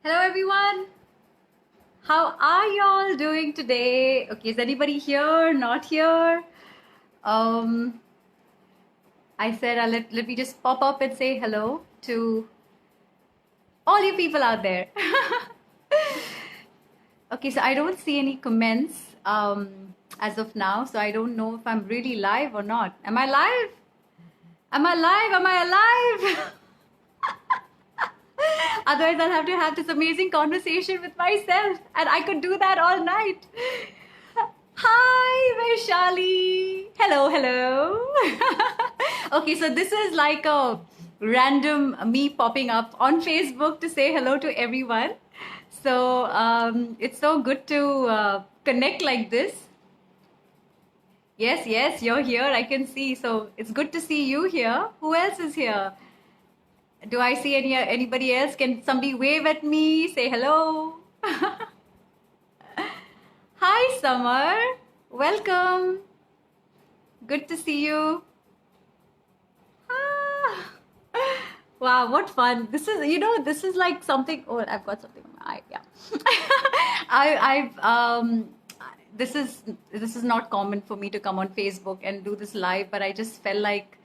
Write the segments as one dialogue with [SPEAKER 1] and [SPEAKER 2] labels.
[SPEAKER 1] Hello everyone. How are y'all doing today? Okay, is anybody here? Not here? Um, I said let me just pop up and say hello to all you people out there. Okay, so I don't see any comments as of now, so I don't know if I'm really live or not. Am I live? Am I live? Am I alive? Otherwise, I'll have to have this amazing conversation with myself, and I could do that all night. Hi, Vaishali. Hello, hello. Okay, so this is like a random me popping up on Facebook to say hello to everyone. So it's so good to connect like this. Yes, yes, you're here. I can see. So it's good to see you here. Who else is here? Do I see anybody else? Can somebody wave at me? Say hello. Hi, Summer. Welcome. Good to see you. Ah. Wow, what fun. This is like something. Oh, I've got something on my eye. Yeah. I've this is not common for me to come on Facebook and do this live, but I just felt like,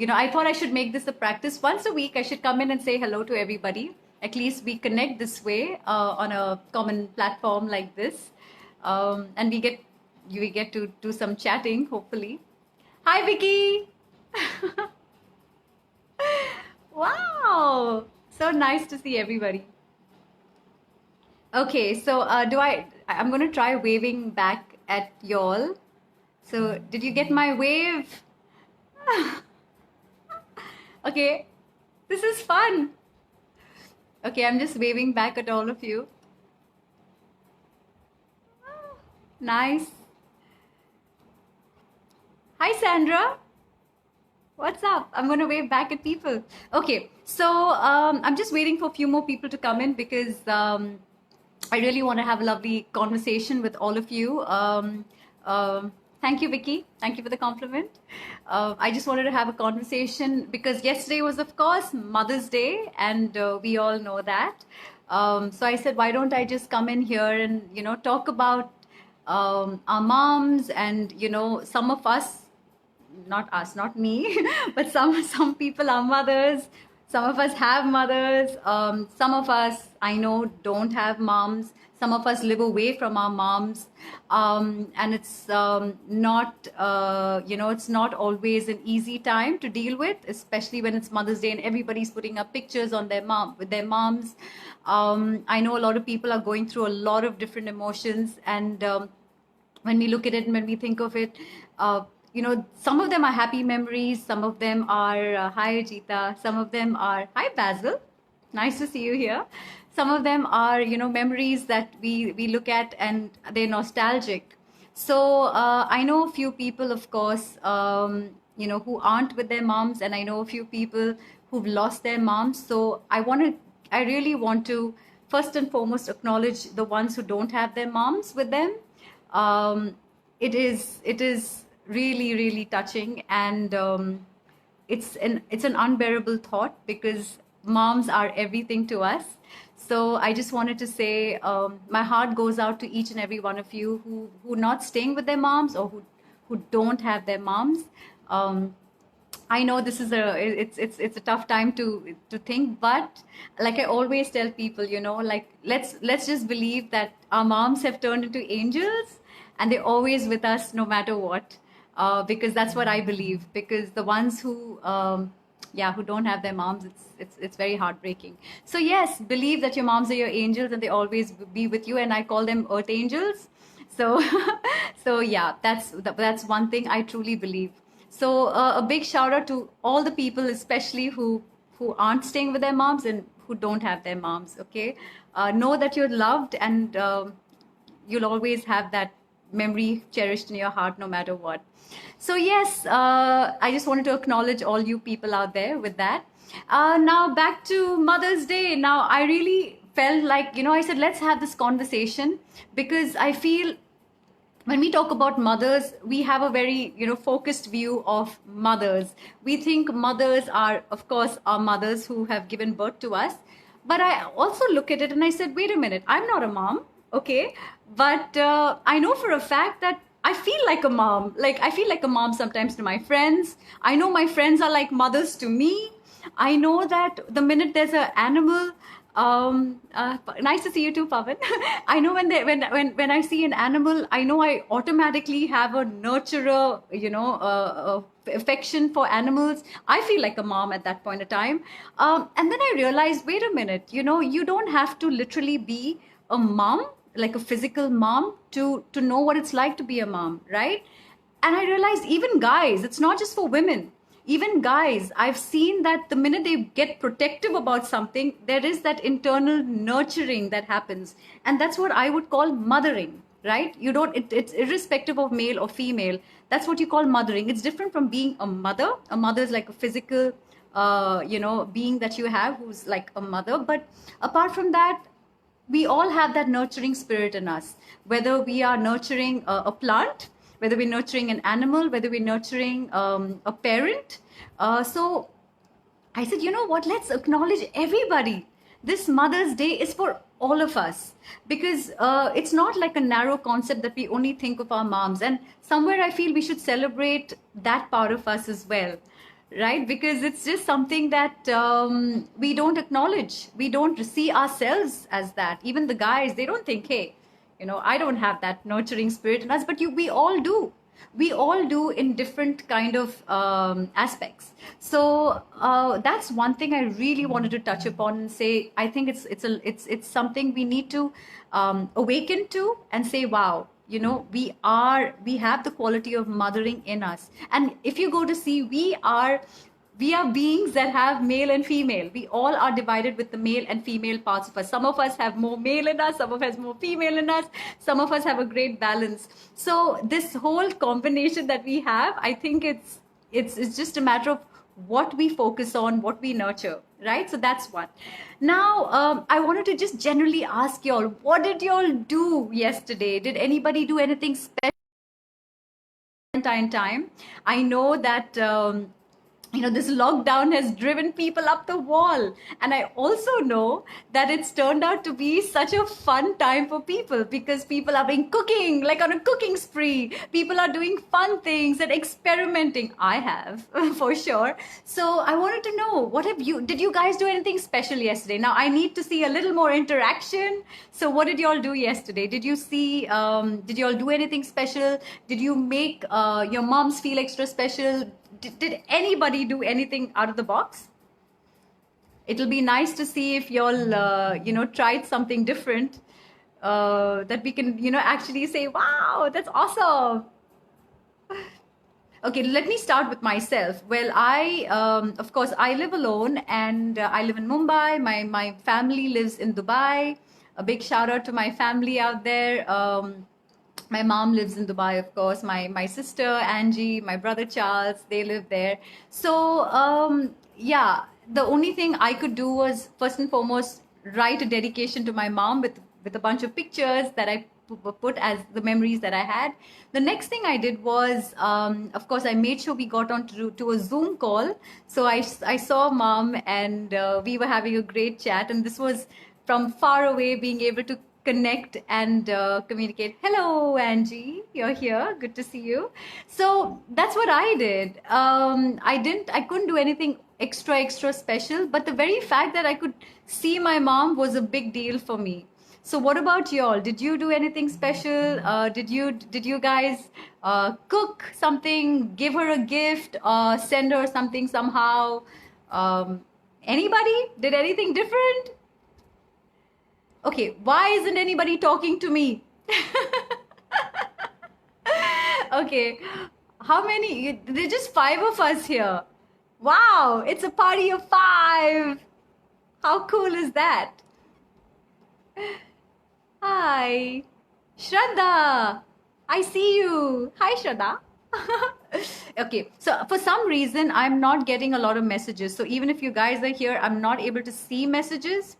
[SPEAKER 1] I thought I should make this a practice. Once a week, I should come in and say hello to everybody. At least we connect this way on a common platform like this. And we get to do some chatting, hopefully. Hi, Vicky. Wow, so nice to see everybody. Okay, so I'm going to try waving back at y'all. So did you get my wave? Okay, this is fun. Okay, I'm just waving back at all of you. Nice. Hi, Sandra. What's up? I'm going to wave back at people. Okay, so I'm just waiting for a few more people to come in because I really want to have a lovely conversation with all of you. Thank you, Vicky. Thank you for the compliment. I just wanted to have a conversation because yesterday was, of course, Mother's Day, and we all know that. So I said, why don't I just come in here and, talk about our moms and, some of us, not us, not me, but some people are mothers. Some of us have mothers. Some of us, I know, don't have moms. Some of us live away from our moms, and it's not, it's not always an easy time to deal with, especially when it's Mother's Day and everybody's putting up pictures on their mom with their moms. I know a lot of people are going through a lot of different emotions, and when we look at it and when we think of it, some of them are happy memories, some of them are, hi Ajita, some of them are, hi Basil, nice to see you here. Some of them are, memories that we look at and they're nostalgic. So I know a few people, of course, who aren't with their moms, and I know a few people who've lost their moms. So I really want to, first and foremost, acknowledge the ones who don't have their moms with them. It is really, really touching, and it's an unbearable thought because moms are everything to us. So I just wanted to say my heart goes out to each and every one of you who are not staying with their moms or who don't have their moms. I know this is it's a tough time to think, but like I always tell people, like let's just believe that our moms have turned into angels and they're always with us no matter what, because that's what I believe. Because the ones who who don't have their moms, it's very heartbreaking. So yes, believe that your moms are your angels and they always be with you, and I call them earth angels. So so yeah, that's one thing I truly believe. So a big shout out to all the people, especially who aren't staying with their moms and who don't have their moms. Okay, know that you're loved, and you'll always have that memory cherished in your heart, no matter what. So yes, I just wanted to acknowledge all you people out there with that. Now back to Mother's Day. Now I really felt like, I said let's have this conversation because I feel when we talk about mothers, we have a very, focused view of mothers. We think mothers are, of course, our mothers who have given birth to us. But I also look at it and I said, wait a minute, I'm not a mom, okay? But I know for a fact that I feel like a mom. Like, I feel like a mom sometimes to my friends. I know my friends are like mothers to me. I know that the minute there's an animal, nice to see you too, Pavan. I know when I see an animal, I know I automatically have a nurturer, affection for animals. I feel like a mom at that point of time. And then I realized, wait a minute, you don't have to literally be a mom, like a physical mom, to know what it's like to be a mom, right? And I realized even guys, it's not just for women. Even guys, I've seen that the minute they get protective about something, there is that internal nurturing that happens. And that's what I would call mothering, right? You don't, it's irrespective of male or female. That's what you call mothering. It's different from being a mother. A mother is like a physical, being that you have who's like a mother. But apart from that, we all have that nurturing spirit in us, whether we are nurturing a plant, whether we're nurturing an animal, whether we're nurturing a parent. So I said, you know what, let's acknowledge everybody. This Mother's Day is for all of us, because it's not like a narrow concept that we only think of our moms. And somewhere I feel we should celebrate that part of us as well, right? Because it's just something that we don't acknowledge. We don't see ourselves as that. Even the guys, they don't think, hey, I don't have that nurturing spirit in us, but we all do. We all do in different kind of aspects. So that's one thing I really wanted to touch upon and say. I think it's something we need to awaken to and say, wow, we have the quality of mothering in us. And if you go to see, we are beings that have male and female. We all are divided with the male and female parts of us. Some of us have more male in us, some of us more female in us, some of us have a great balance. So this whole combination that we have, I think it's just a matter of what we focus on, what we nurture, right? So that's one. Now, I wanted to just generally ask y'all, what did y'all do yesterday? Did anybody do anything special in time? I know that this lockdown has driven people up the wall. And I also know that it's turned out to be such a fun time for people, because people are being cooking, like on a cooking spree. People are doing fun things and experimenting. I have, for sure. So I wanted to know, did you guys do anything special yesterday? Now I need to see a little more interaction. So what did y'all do yesterday? Did you all do anything special? Did you make your moms feel extra special? Did anybody do anything out of the box? It'll be nice to see if y'all, tried something different that we can, actually say, wow, that's awesome. Okay, let me start with myself. Well, of course, I live alone, and I live in Mumbai. My family lives in Dubai. A big shout out to my family out there. My mom lives in Dubai, of course. My sister, Angie, my brother, Charles, they live there. So, yeah, the only thing I could do was, first and foremost, write a dedication to my mom with a bunch of pictures that I put as the memories that I had. The next thing I did was, of course, I made sure we got on to a Zoom call. So I saw mom, and we were having a great chat. And this was from far away, being able to connect and communicate. Hello, Angie, you're here. Good to see you. So that's what I did. I couldn't do anything extra special, but the very fact that I could see my mom was a big deal for me. So what about y'all? Did you do anything special? Did you guys cook something, give her a gift, send her something somehow? Anybody did anything different? Okay, why isn't anybody talking to me? Okay, how many? There's just 5 of us here. Wow, it's a party of 5. How cool is that? Hi, Shraddha. I see you. Hi, Shraddha. Okay, so for some reason, I'm not getting a lot of messages. So even if you guys are here, I'm not able to see messages.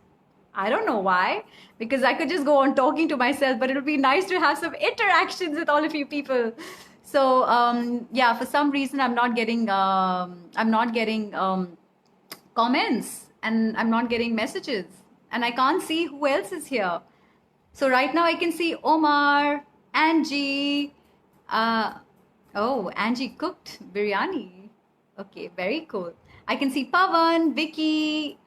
[SPEAKER 1] I don't know why, because I could just go on talking to myself, but it'll be nice to have some interactions with all of you people. So yeah, for some reason I'm not getting comments, and I'm not getting messages. and I can't see who else is here. So right now I can see Omar, Angie. Oh, Angie cooked biryani. Okay, very cool. I can see Pavan, Vicky,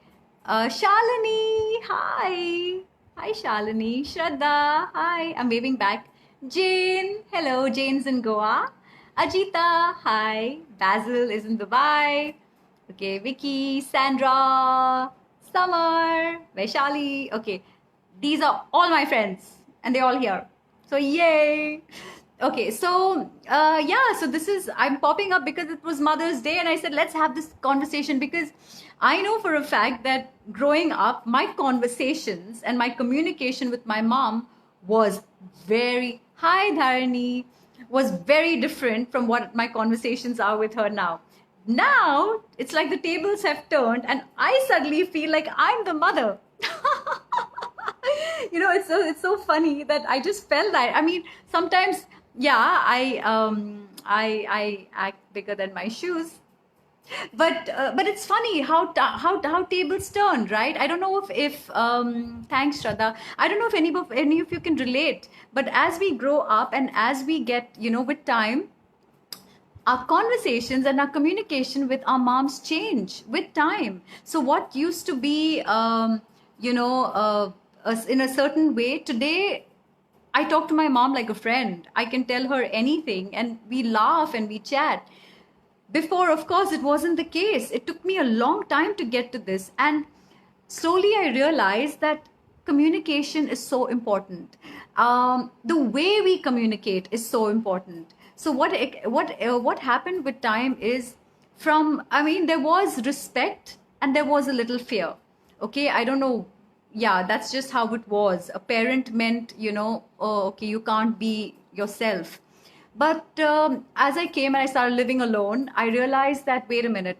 [SPEAKER 1] Shalini. Hi. Hi, Shalini. Shraddha. Hi. I'm waving back. Jane. Hello. Jane's in Goa. Ajita. Hi. Basil is in Dubai. Okay, Vicky, Sandra, Summer, Vaishali. Okay, these are all my friends and they're all here. So, yay. Okay, so yeah, so this is, I'm popping up because it was Mother's Day and I said, let's have this conversation because I know for a fact that growing up, my conversations and my communication with my mom was hi Dharani, was very different from what my conversations are with her now. Now it's like the tables have turned and I suddenly feel like I'm the mother. You know, it's so funny that I just felt that. I mean, sometimes, yeah, I act bigger than my shoes, but it's funny how tables turn, right? I don't know if thanks Shraddha. I don't know if any of you can relate, but as we grow up and as we get, you know, with time, our conversations and our communication with our moms change with time. So what used to be, you know, in a certain way, today I talk to my mom like a friend. I can tell her anything and we laugh and we chat. Before, of course, it wasn't the case. It took me a long time to get to this. And slowly I realized that communication is so important. The way we communicate is so important. So what happened with time is there was respect and there was a little fear. Okay, I don't know. Yeah, that's just how it was. A parent meant, you know, oh, okay, you can't be yourself. But as I came and I started living alone, I realized that, wait a minute,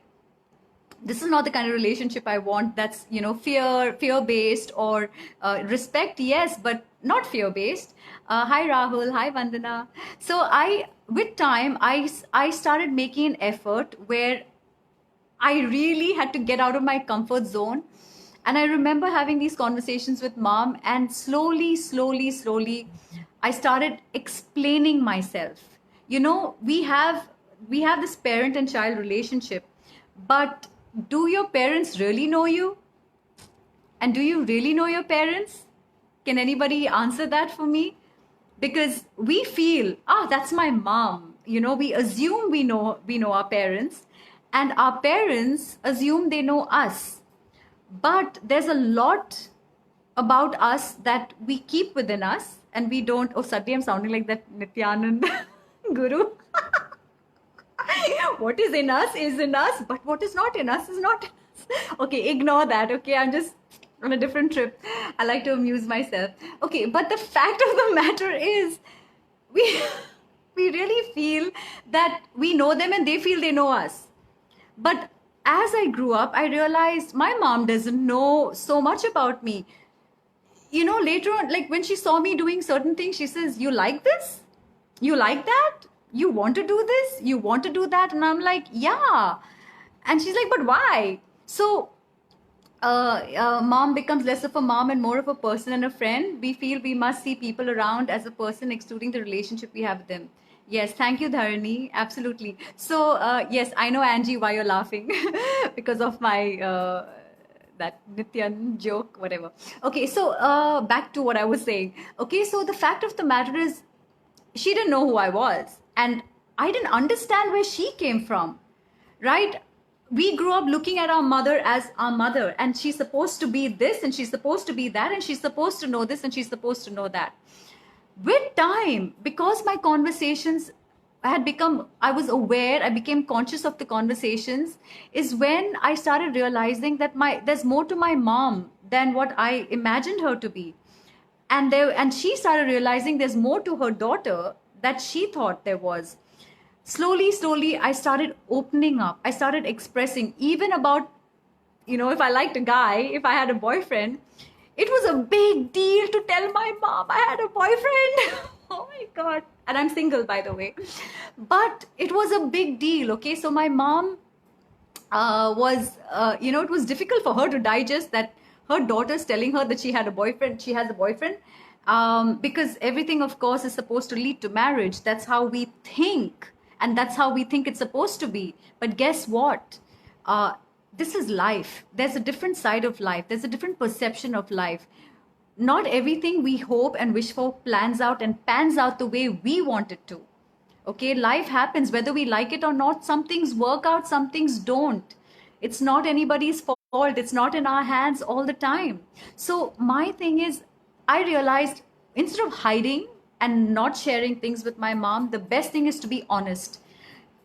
[SPEAKER 1] this is not the kind of relationship I want. That's, you know, fear-based or respect, yes, but not fear-based. Hi, Rahul. Hi, Vandana. So with time, I started making an effort where I really had to get out of my comfort zone. And I remember having these conversations with mom and slowly, I started explaining myself. You know, we have this parent and child relationship, but do your parents really know you? And do you really know your parents? Can anybody answer that for me? Because we feel, that's my mom. You know, we assume we know our parents, and our parents assume they know us. But there's a lot about us that we keep within us and we don't. Oh, suddenly I'm sounding like that Nityanand guru. What is in us is in us, but what is not in us is not in us. Okay, ignore that. Okay, I'm just on a different trip. I like to amuse myself. Okay, but the fact of the matter is, we really feel that we know them and they feel they know us. But as I grew up, I realized my mom doesn't know so much about me. You know, later on, like when she saw me doing certain things, she says, you like this? You like that? You want to do this? You want to do that? And I'm like, yeah. And she's like, but why? So mom becomes less of a mom and more of a person and a friend. We feel we must see people around as a person, excluding the relationship we have with them. Yes, thank you, Dharani. Absolutely. So, yes, I know, Angie, why you're laughing because of my that Nityan joke, whatever. Okay, so back to what I was saying. Okay, so the fact of the matter is, she didn't know who I was, and I didn't understand where she came from, right? We grew up looking at our mother as our mother, and she's supposed to be this, and she's supposed to be that, and she's supposed to know this, and she's supposed to know that. With time, because my conversations had become, I was aware, I became conscious of the conversations, is when I started realizing that there's more to my mom than what I imagined her to be. And she started realizing there's more to her daughter that she thought there was. Slowly, I started opening up. I started expressing, even about, you know, if I liked a guy, if I had a boyfriend, it was a big deal to tell my mom I had a boyfriend. Oh my God. And I'm single, by the way. But it was a big deal, okay? So my mom it was difficult for her to digest that her daughter's telling her that she has a boyfriend, because everything, of course, is supposed to lead to marriage. That's how we think, and that's how we think it's supposed to be. But guess what? Uh, this is life. There's a different side of life. There's a different perception of life. Not everything we hope and wish for plans out and pans out the way we want it to. Okay, life happens whether we like it or not. Some things work out, some things don't. It's not anybody's fault. It's not in our hands all the time. So my thing is, I realized instead of hiding and not sharing things with my mom, the best thing is to be honest,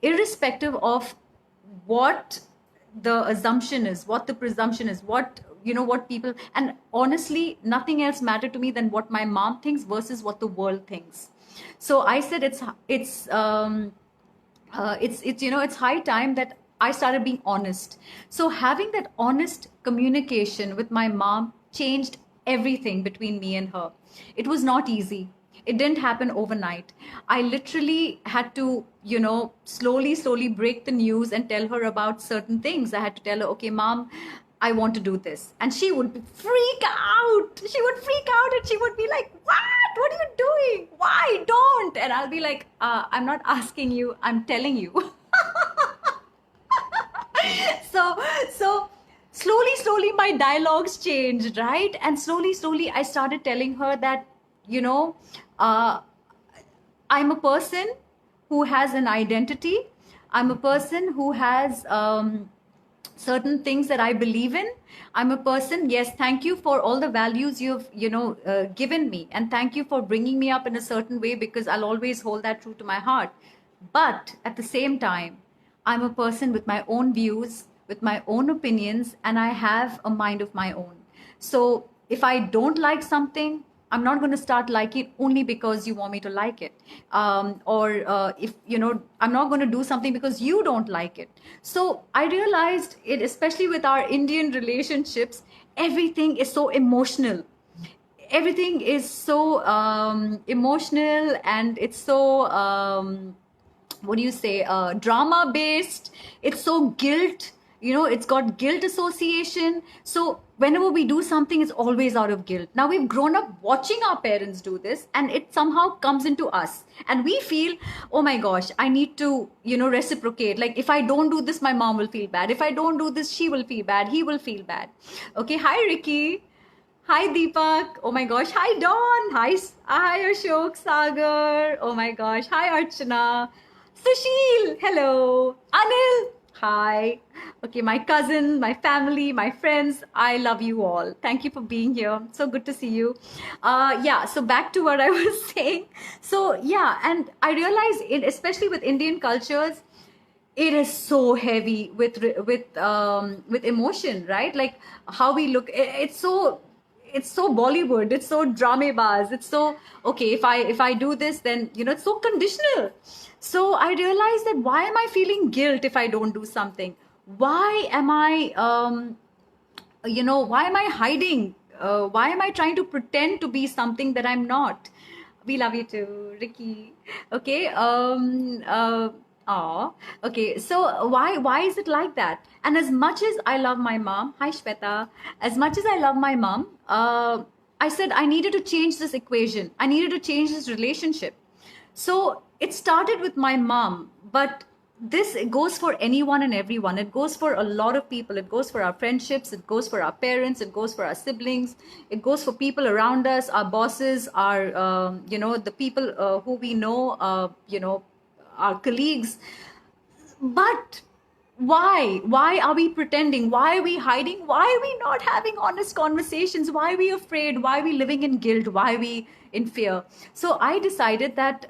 [SPEAKER 1] irrespective of what the assumption is, what the presumption is, what people, and honestly, nothing else mattered to me than what my mom thinks versus what the world thinks. So I said it's high time that I started being honest. So having that honest communication with my mom changed everything between me and her. It was not easy. It didn't happen overnight. I literally had to, slowly break the news and tell her about certain things. I had to tell her, okay, mom, I want to do this. And she would freak out. She would freak out and she would be like, what? What are you doing? Why? Don't. And I'll be like, I'm not asking you, I'm telling you. So slowly my dialogues changed, right? And slowly I started telling her that, uh, I'm a person who has an identity. I'm a person who has certain things that I believe in. I'm a person, yes, thank you for all the values you've, given me. And thank you for bringing me up in a certain way, because I'll always hold that true to my heart. But at the same time, I'm a person with my own views, with my own opinions, and I have a mind of my own. So if I don't like something, I'm not going to start liking it only because you want me to like it. Or if, I'm not going to do something because you don't like it. So I realized it, especially with our Indian relationships, everything is so emotional. Everything is so emotional, and it's so, what do you say, drama based. It's so guilt, it's got guilt association. So whenever we do something, it's always out of guilt. Now we've grown up watching our parents do this, and it somehow comes into us, and we feel, oh my gosh, I need to, reciprocate. Like, if I don't do this, my mom will feel bad. If I don't do this, she will feel bad, he will feel bad. Okay, hi Ricky. Hi Deepak. Oh my gosh. Hi Dawn. Hi Ashok Sagar. Oh my gosh. Hi Archana. Sushil. Hello. Anil. Hi. Okay, my cousin, my family, my friends. I love you all. Thank you for being here. So good to see you. Yeah. So back to what I was saying. So yeah, and I realize it, especially with Indian cultures, it is so heavy with emotion, right? Like how we look. It's so Bollywood, it's so dramebaz, it's so, okay, if I do this, then, it's so conditional. So I realized that, why am I feeling guilt if I don't do something? Why am I, why am I hiding? Why am I trying to pretend to be something that I'm not? We love you too, Ricky. Okay. Okay. So why is it like that? And as much as I love my mom, hi Shweta, as much as I love my mom, I said I needed to change this equation. I needed to change this relationship. So it started with my mom, but this goes for anyone and everyone. It goes for a lot of people. It goes for our friendships. It goes for our parents. It goes for our siblings. It goes for people around us, our bosses, our, the people who we know, our colleagues. But why are we pretending? Why are we hiding? Why are we not having honest conversations? Why are we afraid? Why are we living in guilt? Why are we in fear? So I decided that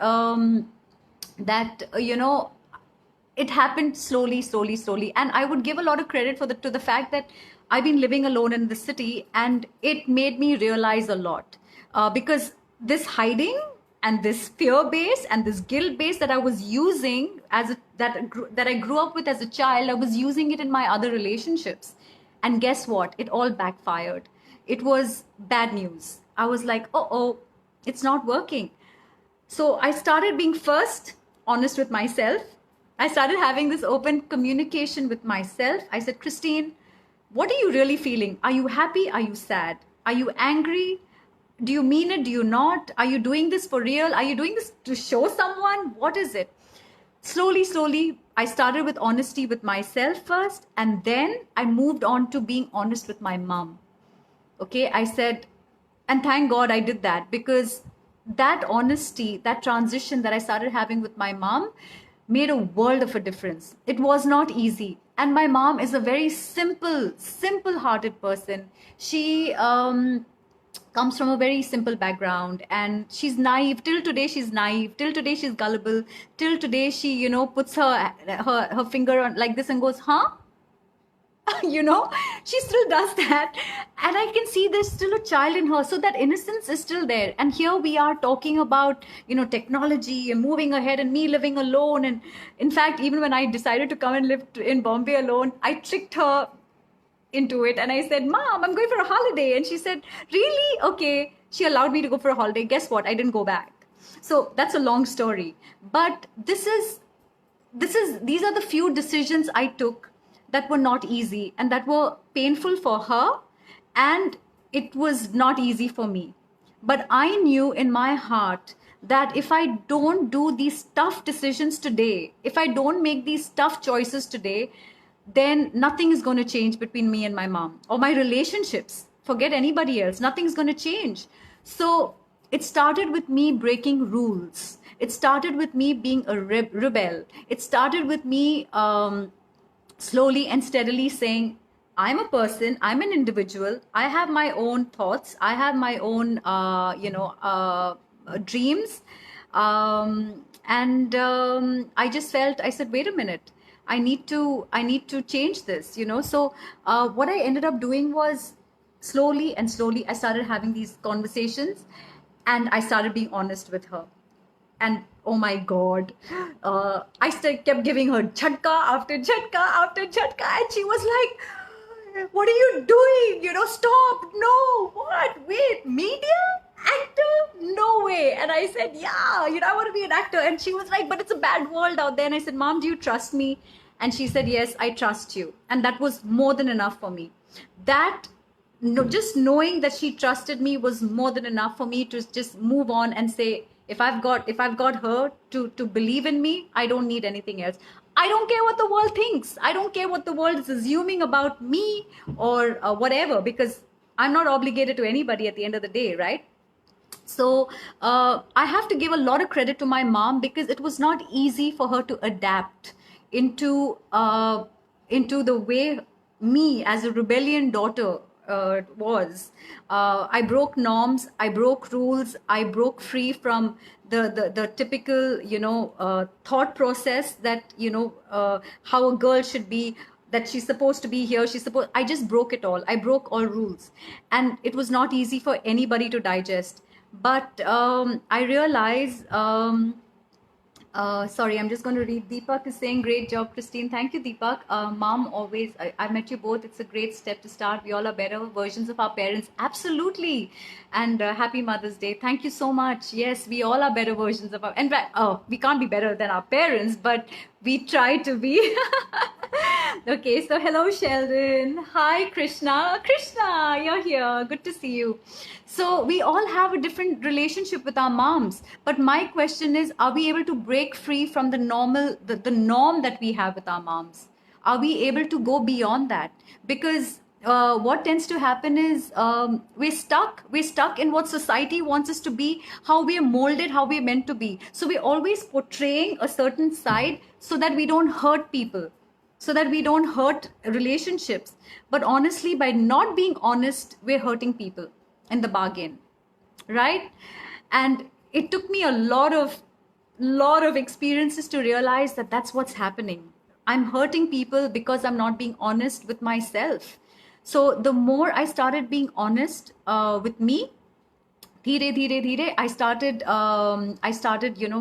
[SPEAKER 1] it happened slowly, and I would give a lot of credit to the fact that I've been living alone in the city, and it made me realize a lot, because this hiding and this fear base and this guilt base that I was using that I grew up with as a child, I was using it in my other relationships, and guess what? It all backfired. It was bad news. I was like, oh, it's not working. So I started being first honest with myself. I started having this open communication with myself. I said, Kristine, What are you really feeling? Are you happy? Are you sad? Are you angry? Do you mean it? Do you not? Are you doing this for real? Are you doing this to show someone? What is it? Slowly, I started with honesty with myself first, and then I moved on to being honest with my mom. Okay, I said, and thank God I did that, because that honesty, that transition that I started having with my mom made a world of a difference. It was not easy. And my mom is a very simple hearted person. She, comes from a very simple background, and she's naive till today. She's naive till today. She's gullible till today. She, puts her finger on like this and goes, huh? She still does that. And I can see there's still a child in her. So that innocence is still there. And here we are talking about, technology and moving ahead and me living alone. And in fact, even when I decided to come and live in Bombay alone, I tricked her into it. And I said, Mom, I'm going for a holiday. And she said, really? Okay. She allowed me to go for a holiday. Guess what? I didn't go back. So that's a long story. But these are the few decisions I took that were not easy and that were painful for her, and it was not easy for me. But I knew in my heart that if I don't do these tough decisions today, if I don't make these tough choices today, then nothing is going to change between me and my mom or my relationships. Forget anybody else. Nothing's going to change. So it started with me breaking rules. It started with me being a rebel. It started with me slowly and steadily saying, I'm a person, I'm an individual, I have my own thoughts, I have my own, dreams. I just felt, I said, wait a minute, I need to change this, So what I ended up doing was slowly I started having these conversations, and I started being honest with her. And oh my God, I still kept giving her jhatka after jhatka after jhatka. And she was like, what are you doing? Stop. No, what? Wait, media? Actor? No way. And I said, yeah, I want to be an actor. And she was like, but it's a bad world out there. And I said, Mom, do you trust me? And she said, yes, I trust you. And that was more than enough for me. Just knowing that she trusted me was more than enough for me to just move on and say, if I've got her to believe in me, I don't need anything else. I don't care what the world thinks. I don't care what the world is assuming about me or whatever, because I'm not obligated to anybody at the end of the day, right? So I have to give a lot of credit to my mom, because it was not easy for her to adapt into the way me as a rebellion daughter was. I broke norms, I broke rules, I broke free from the typical, thought process that, how a girl should be, that she's supposed to be here. I just broke it all. I broke all rules. And it was not easy for anybody to digest. But I realize, sorry, I'm just going to read. Deepak is saying, great job, Kristine. Thank you, Deepak. Mom, always, I met you both. It's a great step to start. We all are better versions of our parents. Absolutely. And happy Mother's Day. Thank you so much. Yes, we all are better versions of our, in fact, we can't be better than our parents, but we try to be. Okay, so hello, Sheldon. Hi, Krishna. Krishna, you're here. Good to see you. So we all have a different relationship with our moms. But my question is, are we able to break free from the norm that we have with our moms? Are we able to go beyond that? Because what tends to happen is we're stuck in what society wants us to be, how we're molded, how we're meant to be. So we're always portraying a certain side so that we don't hurt people, so that we don't hurt relationships. But honestly, by not being honest, we're hurting people in the bargain, right? And it took me a lot of experiences to realize that that's what's happening. I'm hurting people because I'm not being honest with myself. So the more I started being honest with me, धीरे I started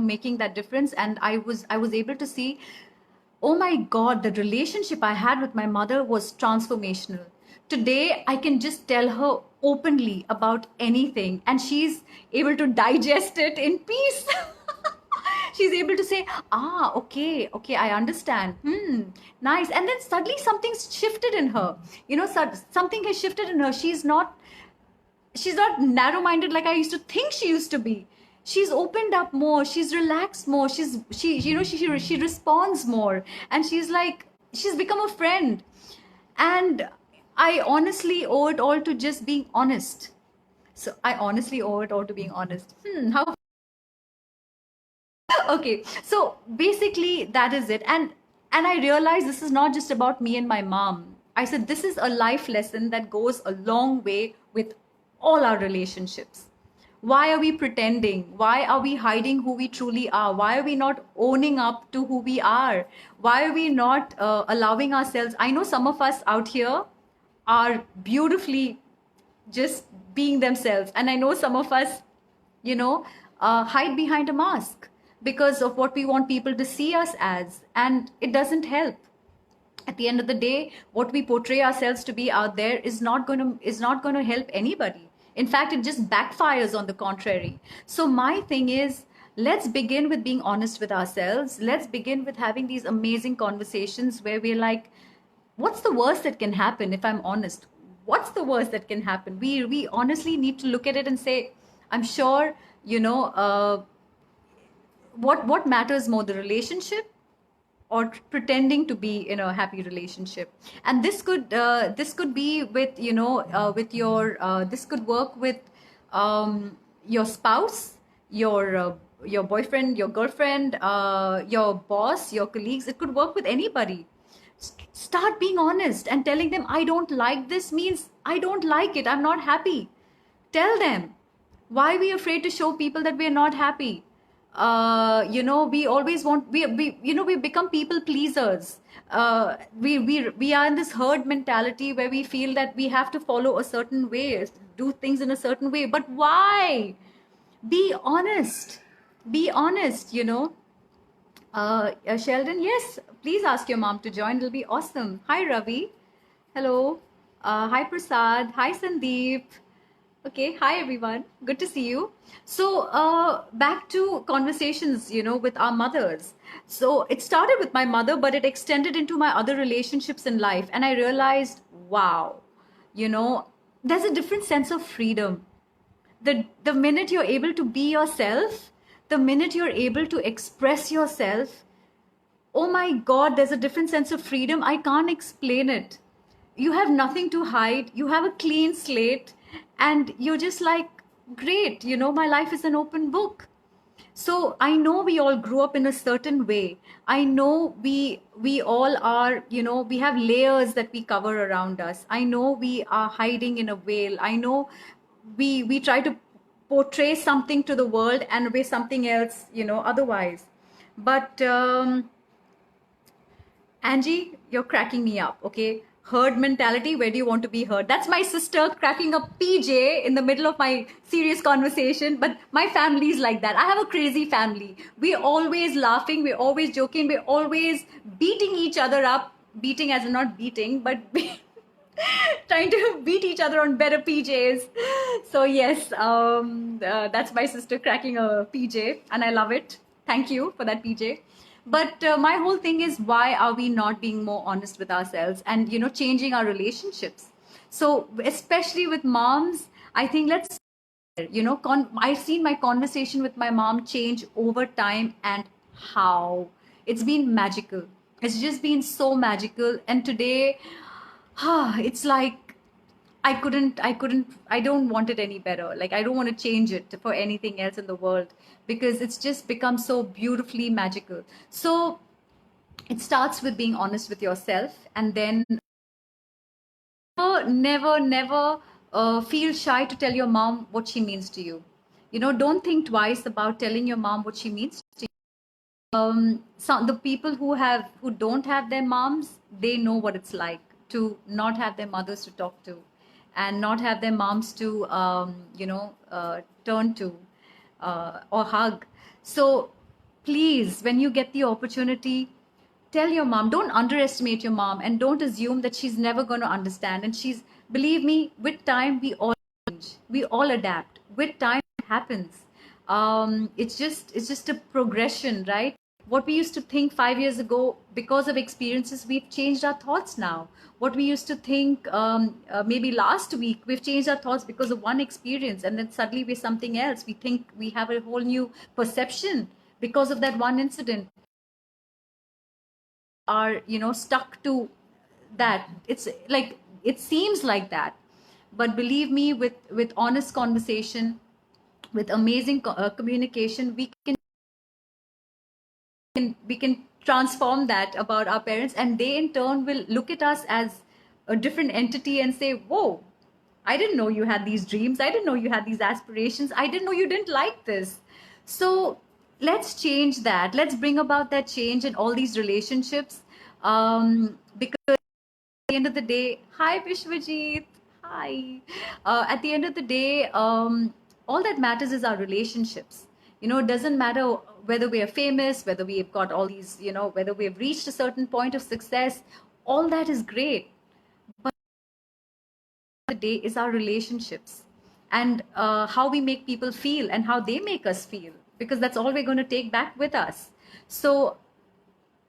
[SPEAKER 1] making that difference. And I was able to see, oh my God, the relationship I had with my mother was transformational. Today, I can just tell her openly about anything, and she's able to digest it in peace. She's able to say, ah, okay, okay, I understand. Nice. And then suddenly something's shifted in her. Something has shifted in her. She's not narrow-minded like I used to think she used to be. She's opened up more. She's relaxed more. She responds more, and she's become a friend. And I honestly owe it all to just being honest. So I honestly owe it all to being honest. How okay, so basically that is it. And I realized this is not just about me and my mom. I said this is a life lesson that goes a long way with all our relationships. Why are we pretending? Why are we hiding who we truly are? Why are we not owning up to who we are? Why are we not allowing ourselves? I know some of us out here are beautifully just being themselves, and I know some of us hide behind a mask because of what we want people to see us as, and it doesn't help. At the end of the day, what we portray ourselves to be out there is not going to help anybody. In fact, it just backfires on the contrary. So my thing is, let's begin with being honest with ourselves. Let's begin with having these amazing conversations where we're like, what's the worst that can happen if I'm honest? What's the worst that can happen? We honestly need to look at it and say, I'm sure, what matters more, the relationship or pretending to be in a happy relationship. And this could be with with this could work with your spouse, your boyfriend, your girlfriend, your boss, your colleagues. It could work with anybody. Start being honest and telling them, I don't like this means I don't like it, I'm not happy. Tell them. Why are we afraid to show people that we are not happy? We always want, we become people pleasers. We are in this herd mentality where we feel that we have to follow a certain way, do things in a certain way. But why? Be honest. Be honest. Sheldon, yes, please ask your mom to join. It'll be awesome. Hi, Ravi. Hello. Hi, Prasad. Hi, Sandeep. Okay, hi everyone. Good to see you. So, back to conversations, with our mothers. So, it started with my mother, but it extended into my other relationships in life. And I realized, wow, there's a different sense of freedom. The minute you're able to be yourself, the minute you're able to express yourself, oh my God, there's a different sense of freedom. I can't explain it. You have nothing to hide. You have a clean slate, and you're just like, great, my life is an open book. So I know we all grew up in a certain way. I know we all are, we have layers that we cover around us. I know we are hiding in a veil. I know we try to portray something to the world and we're something else, otherwise. But Angie, you're cracking me up, okay? Herd mentality, where do you want to be heard? That's my sister cracking a PJ in the middle of my serious conversation, but my family is like that. I have a crazy family. We're always laughing, we're always joking, we're always beating each other up. Beating as in not beating, but trying to beat each other on better PJs. So yes, that's my sister cracking a PJ, and I love it. Thank you for that PJ. But my whole thing is, why are we not being more honest with ourselves and changing our relationships? So especially with moms, I think I've seen my conversation with my mom change over time, and how it's been magical. It's just been so magical. And today, it's like I don't want it any better. Like, I don't want to change it for anything else in the world, because it's just become so beautifully magical. So it starts with being honest with yourself, and then never feel shy to tell your mom what she means to you. Don't think twice about telling your mom what she means to you. Some the people who don't have their moms, they know what it's like to not have their mothers to talk to, and not have their moms to turn to or hug. So please, when you get the opportunity, tell your mom. Don't underestimate your mom, and don't assume that she's never going to understand. And believe me, with time we all change, we all adapt. With time it happens. It's just a progression, right? What we used to think 5 years ago, because of experiences, we've changed our thoughts now. What we used to think maybe last week, we've changed our thoughts because of one experience, and then suddenly we're something else. We think we have a whole new perception because of that one incident. Are stuck to that. It's like, it seems like that, but believe me, with honest conversation, with amazing communication, we can transform that about our parents, and they in turn will look at us as a different entity and say, whoa, I didn't know you had these dreams, I didn't know you had these aspirations, I didn't know you didn't like this. So let's change that. Let's bring about that change in all these relationships, because at the end of the day, hi Vishwajit, hi. At the end of the day, all that matters is our relationships. It doesn't matter whether we are famous, whether we've got all these, whether we've reached a certain point of success. All that is great. But the day is our relationships, and how we make people feel and how they make us feel, because that's all we're going to take back with us. So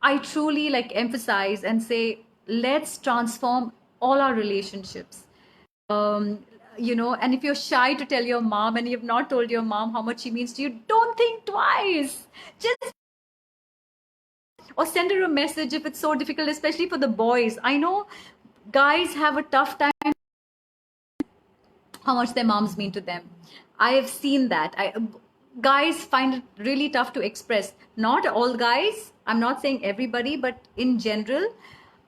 [SPEAKER 1] I truly emphasize and say, let's transform all our relationships. Um, and if you're shy to tell your mom and you've not told your mom how much she means to you, don't think twice. Just, or send her a message if it's so difficult, especially for the boys. I know guys have a tough time how much their moms mean to them. I have seen that. Guys find it really tough to express. Not all guys. I'm not saying everybody, but in general,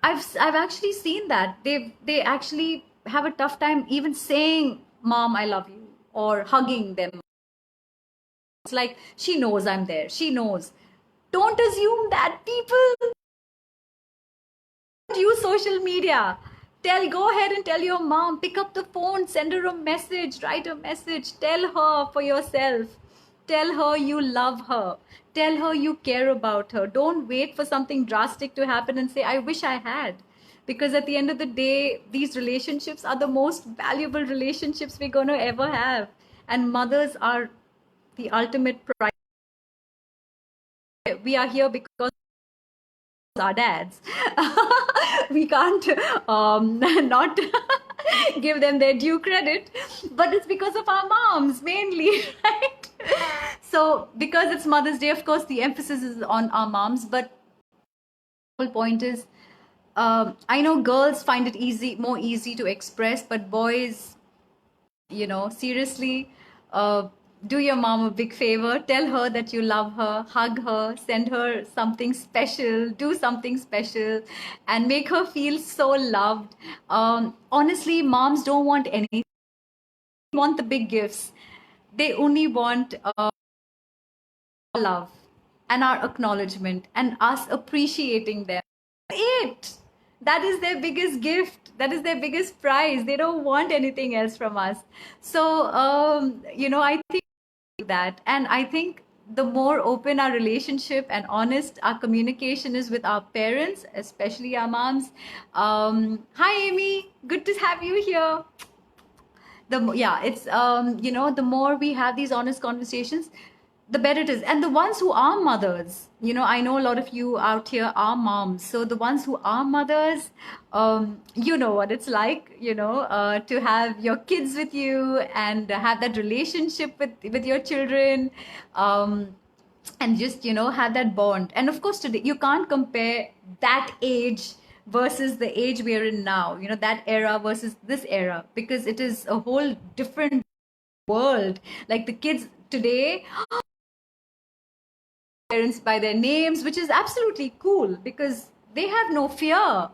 [SPEAKER 1] I've actually seen that they actually have a tough time even saying, "Mom, I love you," or hugging them. It's like, she knows I'm there. She knows. Don't assume that, people. Use social media. Go ahead and tell your mom, pick up the phone, send her a message, write a message, tell her for yourself. Tell her you love her. Tell her you care about her. Don't wait for something drastic to happen and say, I wish I had. Because at the end of the day, these relationships are the most valuable relationships we're going to ever have. And mothers are the ultimate prize. We are here because our dads. We can't not give them their due credit, but it's because of our moms mainly, right? So because it's Mother's Day, of course, the emphasis is on our moms, but the whole point is, I know girls find it more easy to express, but boys, seriously, do your mom a big favor. Tell her that you love her, hug her, send her something special, do something special, and make her feel so loved. Honestly, moms don't want anything. They want the big gifts. They only want love and our acknowledgement and us appreciating them. It. That is their biggest gift. That is their biggest prize. They don't want anything else from us. So, I think that. And I think the more open our relationship and honest our communication is with our parents, especially our moms. Hi, Amy. Good to have you here. It's the more we have these honest conversations, the better it is. And the ones who are mothers, I know a lot of you out here are moms. So the ones who are mothers, you know what it's like, to have your kids with you and have that relationship with your children, and just, have that bond. And of course, today you can't compare that age versus the age we are in now, that era versus this era, because it is a whole different world. Like the kids today, parents by their names, which is absolutely cool because they have no fear.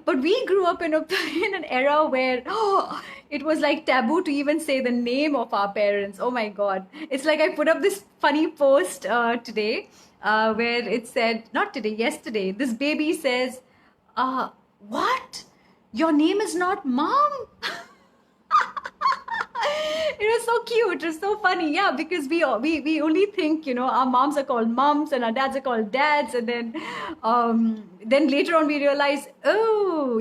[SPEAKER 1] But we grew up in in an era where it was like taboo to even say the name of our parents. Oh my God. It's like I put up this funny post today where it said, not today, yesterday, this baby says, what? Your name is not Mom? It was so cute. It was so funny. Yeah, because we only think, our moms are called moms and our dads are called dads. And then later on we realize, oh,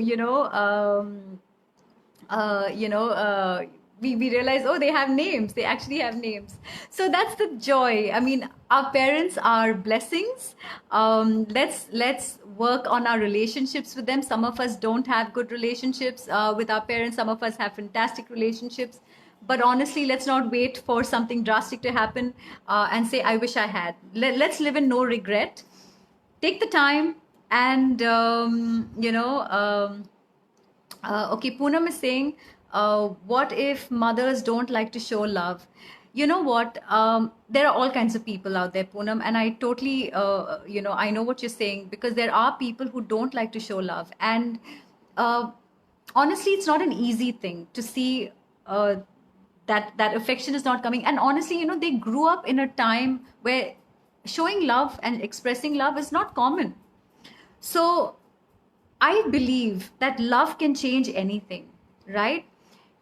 [SPEAKER 1] we realize, oh, they have names. They actually have names. So that's the joy. I mean, our parents are blessings. Let's work on our relationships with them. Some of us don't have good relationships with our parents. Some of us have fantastic relationships. But honestly, let's not wait for something drastic to happen and say, I wish I had. Let's live in no regret. Take the time and, okay, Poonam is saying, what if mothers don't like to show love? You know what? There are all kinds of people out there, Poonam, and I totally, I know what you're saying, because there are people who don't like to show love. And uh, honestly, it's not an easy thing to see that affection is not coming. And honestly, they grew up in a time where showing love and expressing love is not common. So I believe that love can change anything, right?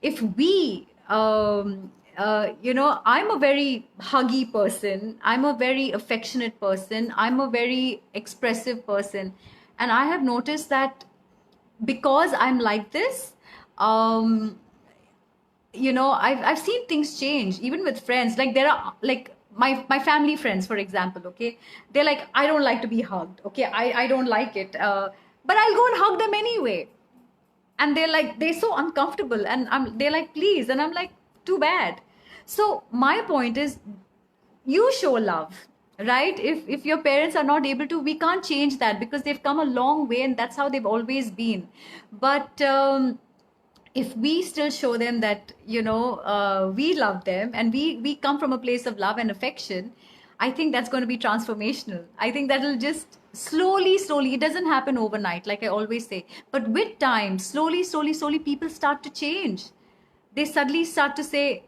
[SPEAKER 1] If we, I'm a very huggy person, I'm a very affectionate person, I'm a very expressive person. And I have noticed that because I'm like this, um, I've seen things change even with friends. Like there are like my family friends, for example. Okay, they're like, I don't like to be hugged. Okay, I don't like it, but I'll go and hug them anyway. And they're like, they're so uncomfortable, and they're like, please, and I'm like, too bad. So my point is, you show love, right? If your parents are not able to, we can't change that, because they've come a long way and that's how they've always been. But if we still show them that we love them, and we come from a place of love and affection, I think that's going to be transformational. I think that'll just slowly, it doesn't happen overnight, like I always say, but with time, slowly people start to change. They suddenly start to say,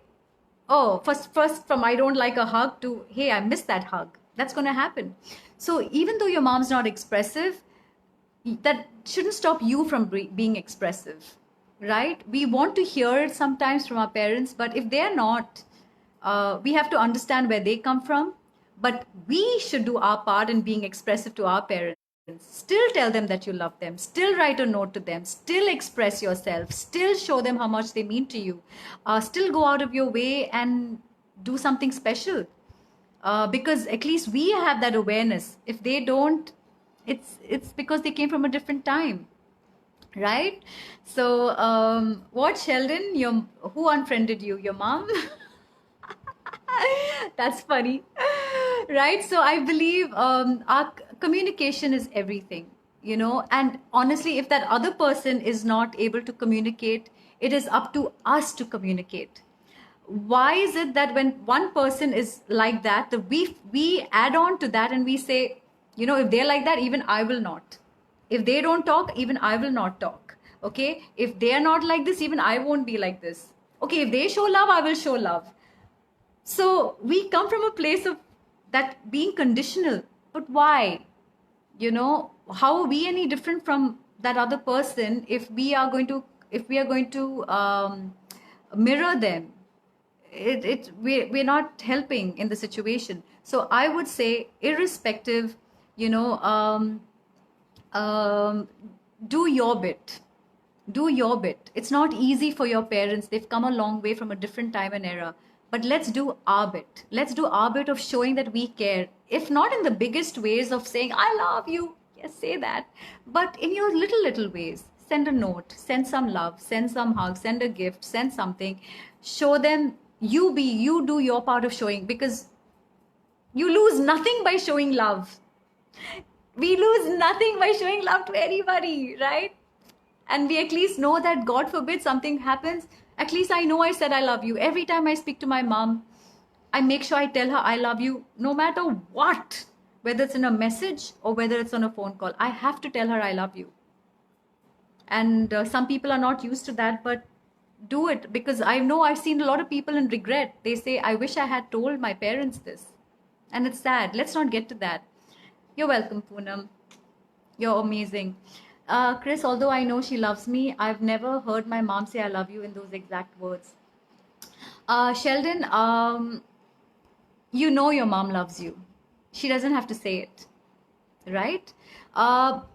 [SPEAKER 1] oh, first from I don't like a hug to, hey, I miss that hug. That's going to happen. So even though your mom's not expressive, that shouldn't stop you from being expressive, right? We want to hear it sometimes from our parents, but if they're not, we have to understand where they come from. But we should do our part in being expressive to our parents. Still tell them that you love them, still write a note to them, still express yourself, still show them how much they mean to you, still go out of your way and do something special, because at least we have that awareness. If they don't, it's because they came from a different time, right? So what, Sheldon, who unfriended you, your mom? That's funny. Right? So I believe our communication is everything, and honestly, if that other person is not able to communicate, it is up to us to communicate. Why is it that when one person is like that, we add on to that and we say, if they're like that, even I will not. If they don't talk, even I will not talk. Okay? If they're not like this, even I won't be like this. Okay, if they show love, I will show love. So we come from a place of that being conditional. But why? How are we any different from that other person if we are going to mirror them? We're not helping in the situation. So I would say, irrespective, um, do your bit. Do your bit. It's not easy for your parents. They've come a long way from a different time and era. But let's do our bit. Let's do our bit of showing that we care. If not in the biggest ways of saying, I love you. Yes, say that. But in your little ways. Send a note, send some love, send some hugs, send a gift, send something. Show them you do your part of showing, because you lose nothing by showing love. We lose nothing by showing love to anybody, right? And we at least know that, God forbid something happens, at least I know I said I love you. Every time I speak to my mom, I make sure I tell her I love you, no matter what, whether it's in a message or whether it's on a phone call. I have to tell her I love you. And some people are not used to that, but do it, because I know I've seen a lot of people in regret. They say, I wish I had told my parents this. And it's sad. Let's not get to that. You're welcome, Poonam. You're amazing. Chris, although I know she loves me, I've never heard my mom say I love you in those exact words. Sheldon, your mom loves you. She doesn't have to say it, right? There are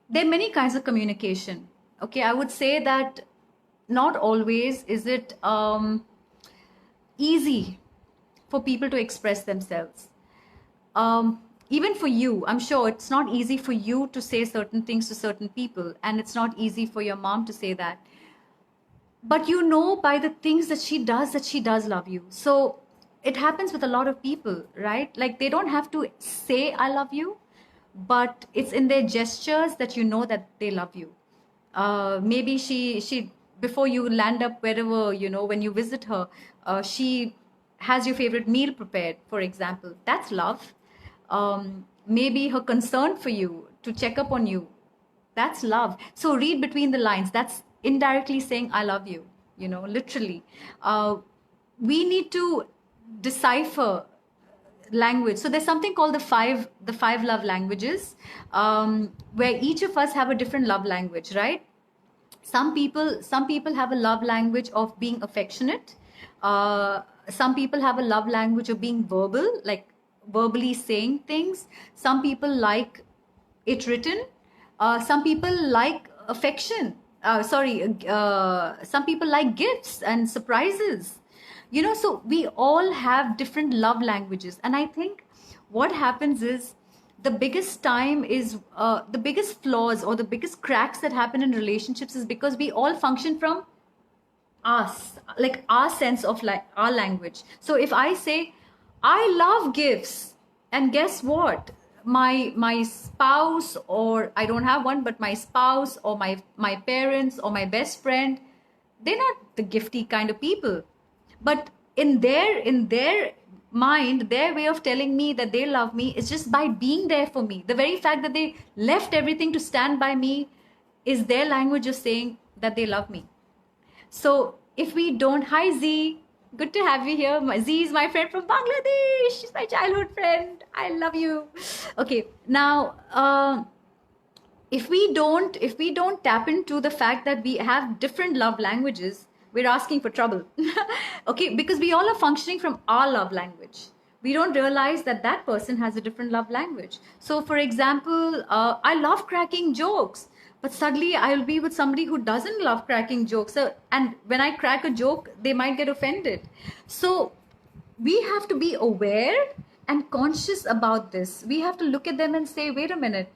[SPEAKER 1] many kinds of communication. Okay, I would say that not always is it easy for people to express themselves. Even for you, I'm sure it's not easy for you to say certain things to certain people, and it's not easy for your mom to say that. But you know by the things that she does love you. So it happens with a lot of people, right? Like they don't have to say I love you, but it's in their gestures that you know that they love you. Maybe she before you land up wherever, you know, when you visit her, she has your favorite meal prepared, for example. That's love. Maybe her concern for you, to check up on you, that's love. So read between the lines. That's indirectly saying I love you, you know, literally. We need to decipher language. So there's something called the five love languages, where each of us have a different love language, right? Some people have a love language of being affectionate. Some people have a love language of being verbal, like verbally saying things. Some people like it written. Some people like affection. Some people like gifts and surprises. You know, so we all have different love languages. And I think what happens is the biggest flaws or the biggest cracks that happen in relationships is because we all function from us, like our sense of like our language. So if I say I love gifts, and guess what, my spouse, or I don't have one, but my spouse or my parents or my best friend, they're not the gifty kind of people. But in their mind, their way of telling me that they love me is just by being there for me. The very fact that they left everything to stand by me is their language of saying that they love me. So if we don't, hi Z, good to have you here. Z is my friend from Bangladesh. She's my childhood friend. I love you. Okay, now if we don't tap into the fact that we have different love languages, we're asking for trouble. Okay, because we all are functioning from our love language. We don't realize that that person has a different love language. So for example, I love cracking jokes, but suddenly I'll be with somebody who doesn't love cracking jokes. So, and when I crack a joke, they might get offended. So we have to be aware and conscious about this. We have to look at them and say, wait a minute,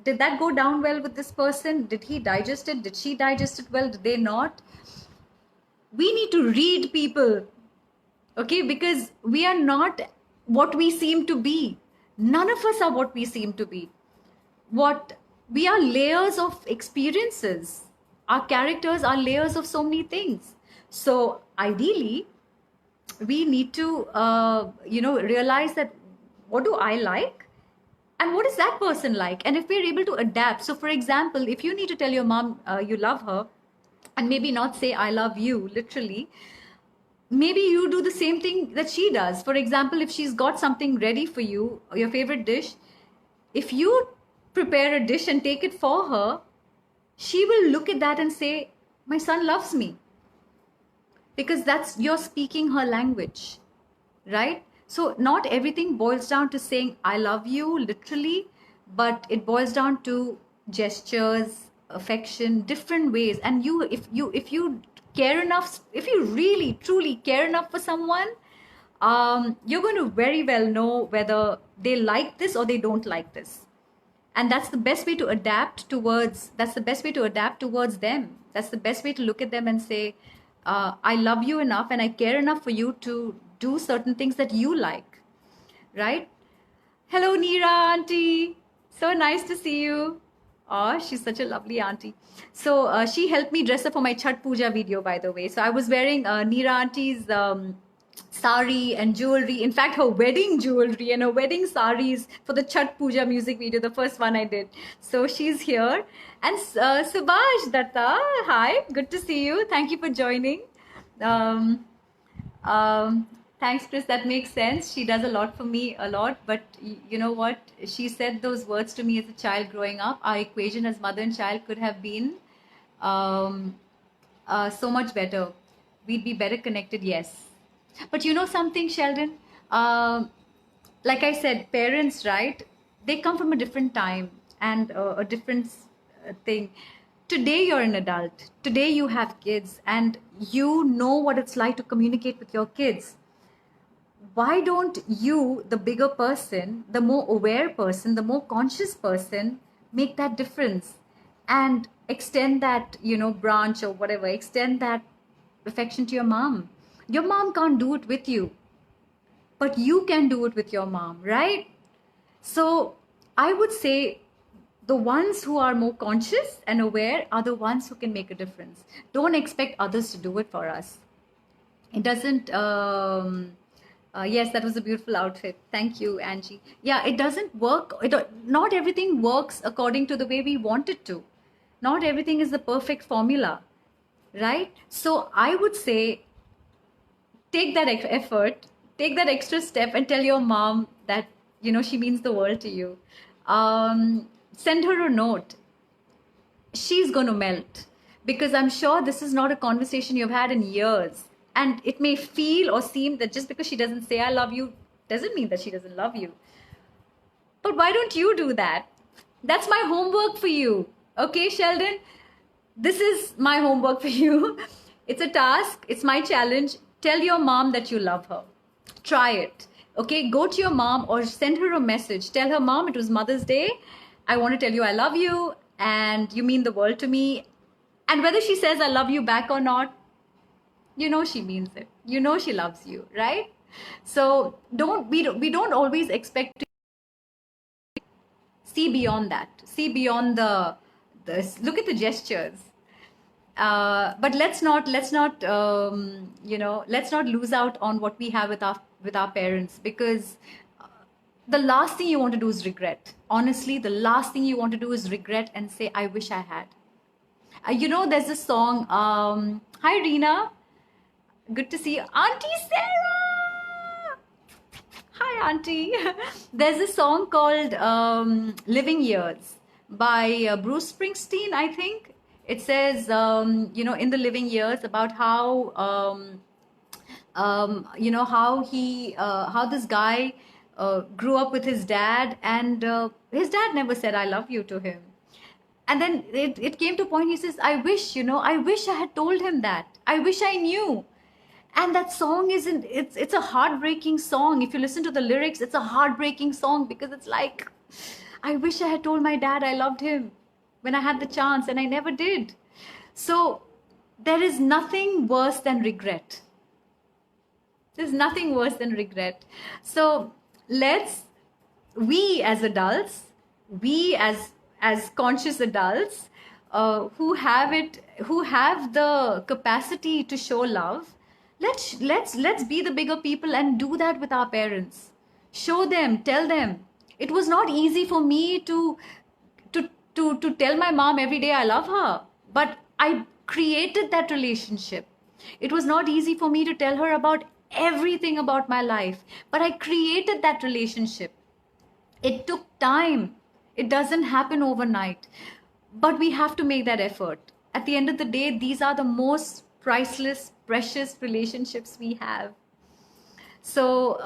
[SPEAKER 1] did that go down well with this person? Did he digest it? Did she digest it well? Did they not? We need to read people, okay? Because we are not what we seem to be. None of us are what we seem to be. What we are layers of experiences. Our characters are layers of so many things. So ideally, we need to realize that what do I like and what is that person like, and if we're able to adapt. So for example, if you need to tell your mom you love her, and maybe not say I love you literally, maybe you do the same thing that she does. For example, if she's got something ready for you, your favorite dish, if you prepare a dish and take it for her, she will look at that and say, my son loves me. Because that's, you're speaking her language, right? So not everything boils down to saying I love you literally, but it boils down to gestures, affection, different ways. And if you care enough, if you really truly care enough for someone, you're going to very well know whether they like this or they don't like this. And that's the best way to adapt towards them. That's the best way to look at them and say, I love you enough and I care enough for you to do certain things that you like, right? Hello, Neera auntie. So nice to see you. Oh, she's such a lovely auntie. So she helped me dress up for my Chhat Puja video, by the way. So I was wearing Neera auntie's sari and jewelry. In fact, her wedding jewelry and her wedding saris for the Chhat Puja music video, the first one I did. So she's here. And Subhash Datta, hi, good to see you. Thank you for joining. Thanks, Chris. That makes sense. She does a lot for me, a lot. But you know what? She said those words to me as a child growing up. Our equation as mother and child could have been so much better. We'd be better connected, yes. But you know something, Sheldon? Like I said, parents, right? They come from a different time and a different thing. Today you're an adult. Today you have kids and you know what it's like to communicate with your kids. Why don't you, the bigger person, the more aware person, the more conscious person, make that difference and extend that, branch or whatever, extend that affection to your mom. Your mom can't do it with you, but you can do it with your mom, right? So I would say the ones who are more conscious and aware are the ones who can make a difference. Don't expect others to do it for us. It doesn't. Yes, that was a beautiful outfit. Thank you, Angie. Yeah, it doesn't work. Not everything works according to the way we want it to. Not everything is the perfect formula, right? So I would say take that effort, take that extra step, and tell your mom that she means the world to you. Send her a note. She's going to melt because I'm sure this is not a conversation you've had in years. And it may feel or seem that just because she doesn't say I love you doesn't mean that she doesn't love you. But why don't you do that? That's my homework for you. Okay, Sheldon? This is my homework for you. It's a task. It's my challenge. Tell your mom that you love her. Try it. Okay, go to your mom or send her a message. Tell her, Mom, it was Mother's Day. I want to tell you I love you and you mean the world to me. And whether she says I love you back or not, she means it. She loves you, right? So we don't always expect to see beyond that. See beyond the look at the gestures. But let's not let's not lose out on what we have with our parents, because the last thing you want to do is regret. Honestly, the last thing you want to do is regret and say, I wish I had. There's a song. Hi, Reena. Good to see you. Auntie Sarah! Hi, Auntie. There's a song called Living Years by Bruce Springsteen, I think. It says, in the living years, about how, how this guy grew up with his dad, and his dad never said, I love you to him. And then it came to a point, he says, I wish I had told him that. I wish I knew. And that song it's a heartbreaking song. If you listen to the lyrics, it's a heartbreaking song because it's like, I wish I had told my dad I loved him when I had the chance and I never did. So there is nothing worse than regret. There's nothing worse than regret. So we as adults, we as conscious adults who have the capacity to show love, let's be the bigger people and do that with our parents. Show them, tell them. It was not easy for me to tell my mom every day I love her, but I created that relationship. It was not easy for me to tell her about everything about my life, but I created that relationship. It took time. It doesn't happen overnight, but we have to make that effort. At the end of the day, these are the most priceless, precious relationships we have. So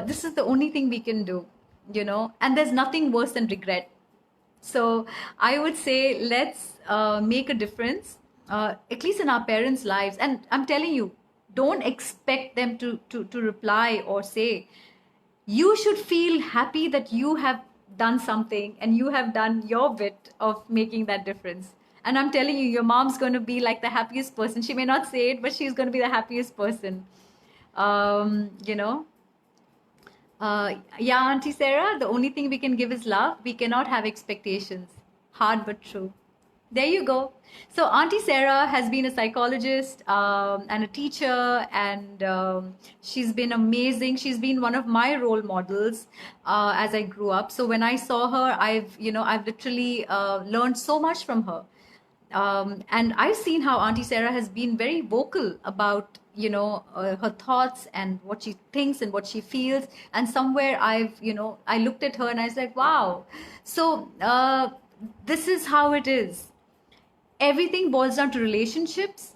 [SPEAKER 1] this is the only thing we can do, and there's nothing worse than regret. So I would say let's make a difference, at least in our parents' lives. And I'm telling you, don't expect them to reply or say. You should feel happy that you have done something and you have done your bit of making that difference. And I'm telling you, your mom's going to be like the happiest person. She may not say it, but she's going to be the happiest person. Yeah, Auntie Sarah, the only thing we can give is love. We cannot have expectations. Hard but true. There you go. So Auntie Sarah has been a psychologist and a teacher, and she's been amazing. She's been one of my role models as I grew up. So when I saw her, I've literally learned so much from her. And I've seen how Auntie Sarah has been very vocal about, her thoughts and what she thinks and what she feels. And somewhere I looked at her and I was like, wow. So this is how it is. Everything boils down to relationships.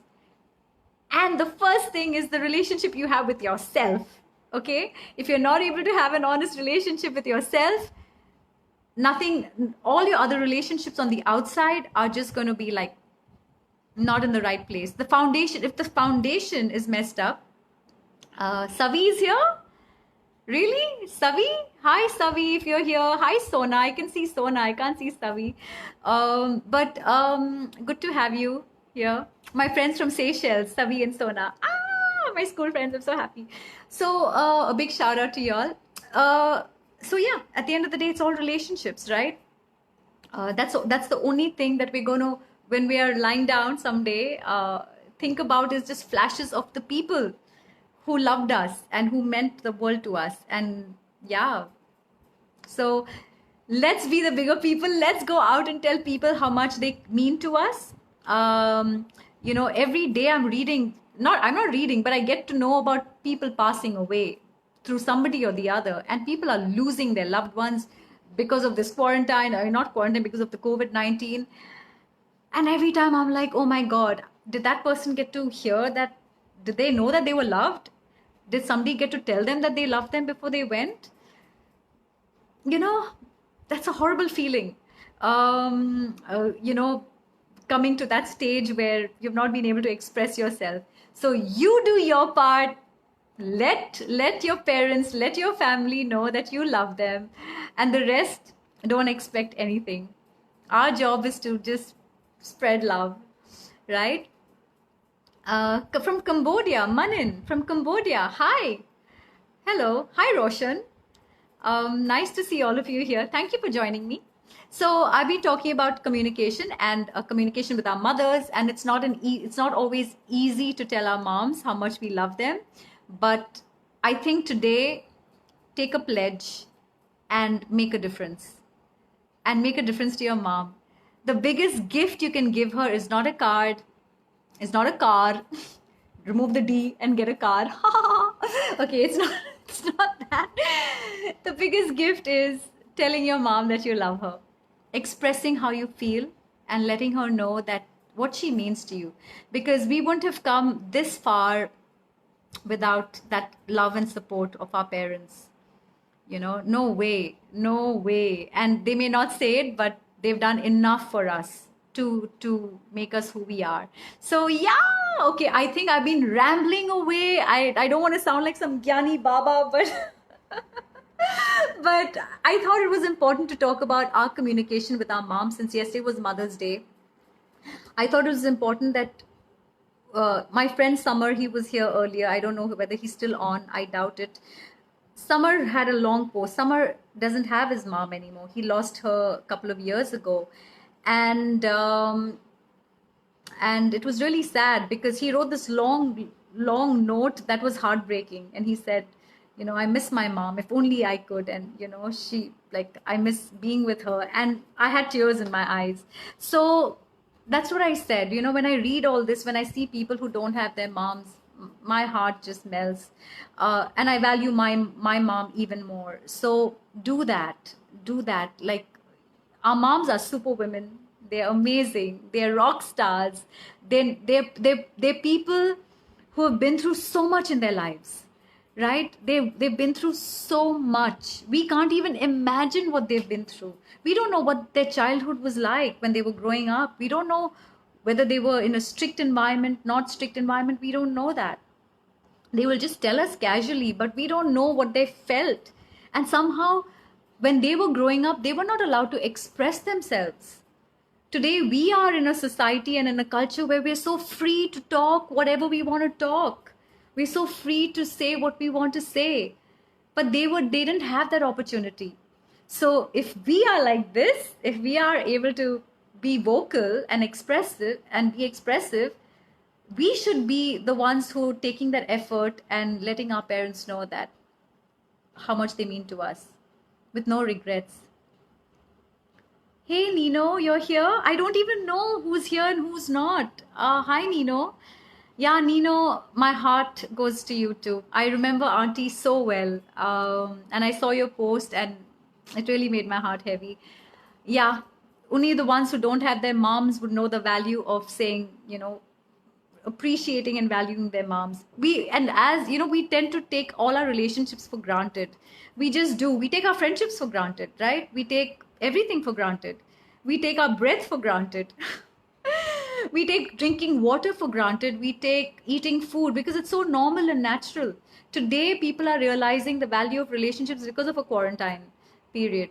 [SPEAKER 1] And the first thing is the relationship you have with yourself. Okay? If you're not able to have an honest relationship with yourself, all your other relationships on the outside are just going to be like not in the right place. The foundation, if the foundation is messed up, Savi is here. Really? Savi? Hi, Savi, if you're here. Hi, Sona. I can see Sona. I can't see Savi. But good to have you here. My friends from Seychelles, Savi and Sona. Ah, my school friends. I'm so happy. So a big shout out to y'all. So yeah, at the end of the day, it's all relationships, right? That's the only thing that we're going to, when we are lying down someday, think about is just flashes of the people who loved us and who meant the world to us. And yeah, so let's be the bigger people. Let's go out and tell people how much they mean to us. Every day I'm not reading, but I get to know about people passing away through somebody or the other, and people are losing their loved ones because of this quarantine, or not quarantine, because of the COVID-19. And every time I'm like, oh my God, did that person get to hear that? Did they know that they were loved? Did somebody get to tell them that they loved them before they went? That's a horrible feeling. Coming to that stage where you've not been able to express yourself. So you do your part. Let your parents, let your family know that you love them, and the rest, don't expect anything. Our job is to just spread love, right? From Cambodia, Manin from Cambodia. Hi. Hello. Hi, Roshan. Nice to see all of you here. Thank you for joining me. So I've been talking about communication and communication with our mothers, and it's not always easy to tell our moms how much we love them. But I think today, take a pledge and make a difference. And make a difference to your mom. The biggest gift you can give her is not a card, it's not a car. Remove the D and get a car. Okay, it's not that. The biggest gift is telling your mom that you love her, expressing how you feel, and letting her know that what she means to you. Because we wouldn't have come this far without that love and support of our parents. No way. And they may not say it, but they've done enough for us to make us who we are. So yeah, okay, I think I've been rambling away. I don't want to sound like some Gyani Baba, but but I thought it was important to talk about our communication with our mom, since yesterday was Mother's Day. I thought it was important that my friend Summer, he was here earlier. I don't know whether he's still on. I doubt it. Summer had a long post. Summer doesn't have his mom anymore. He lost her a couple of years ago. And it was really sad, because he wrote this long note that was heartbreaking. And he said, I miss my mom. If only I could. And, I miss being with her. And I had tears in my eyes. So that's what I said. When I read all this, when I see people who don't have their moms, my heart just melts. And I value my mom even more. So do that. Like, our moms are super women. They're amazing. They're rock stars. They're people who have been through so much in their lives, right? They've been through so much. We can't even imagine what they've been through. We don't know what their childhood was like when they were growing up. We don't know whether they were in a strict environment, not strict environment. We don't know that. They will just tell us casually, but we don't know what they felt. And somehow, when they were growing up, they were not allowed to express themselves. Today, we are in a society and in a culture where we're so free to talk whatever we want to talk. We're so free to say what we want to say. But they didn't have that opportunity. So if we are like this, if we are able to be vocal and expressive and be expressive, we should be the ones who are taking that effort and letting our parents know that how much they mean to us, with no regrets. Hey Nino, you're here? I don't even know who's here and who's not. Hi Nino. Yeah, Nino, my heart goes to you too. I remember Auntie so well. And I saw your post and it really made my heart heavy. Yeah, only the ones who don't have their moms would know the value of saying, appreciating and valuing their moms. We tend to take all our relationships for granted. We just do. We take our friendships for granted, right? We take everything for granted. We take our breath for granted. We take drinking water for granted. We take eating food because it's so normal and natural. Today, people are realizing the value of relationships because of a quarantine period.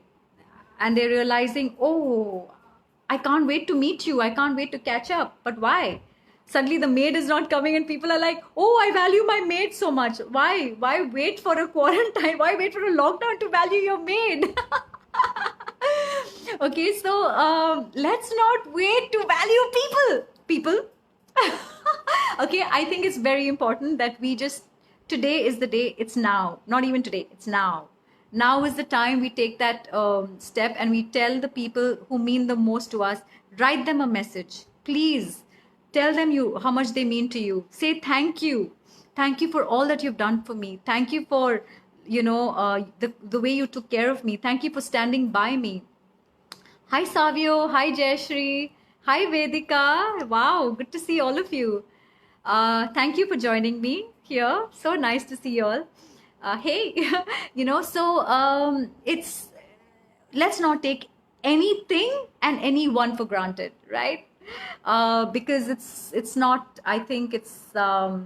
[SPEAKER 1] And they're realizing, oh, I can't wait to meet you. I can't wait to catch up. But why? Suddenly the maid is not coming and people are like, oh, I value my maid so much. Why? Why wait for a quarantine? Why wait for a lockdown to value your maid? Okay, so let's not wait to value people. Okay, I think it's very important that we just, today is the day. It's now. Not even today, it's now. Now is the time we take that step and we tell the people who mean the most to us, write them a message, please. Tell them how much they mean to you. Say thank you. Thank you for all that you've done for me. Thank you for, the way you took care of me. Thank you for standing by me. Hi Savio. Hi Jayashri. Hi Vedika. Wow, good to see all of you. Thank you for joining me here. So nice to see you all. Hey, let's not take anything and anyone for granted, right? Because it's not, I think it's, the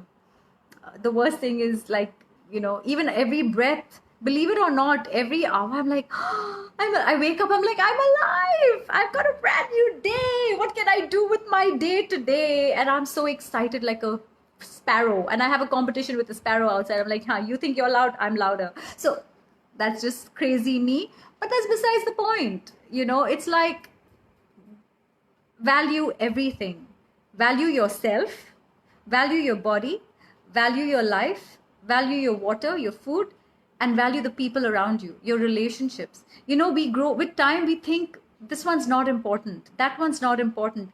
[SPEAKER 1] worst thing is like, even every breath, believe it or not, every hour I'm like, I wake up, I'm like, I'm alive. I've got a brand new day. What can I do with my day today? And I'm so excited like a sparrow. And I have a competition with a sparrow outside. I'm like, you think you're loud? I'm louder. So that's just crazy me. But that's besides the point. It's like, value everything. Value yourself. Value your body. Value your life. Value your water, your food. And value the people around you, your relationships. We grow with time. We think this one's not important. That one's not important.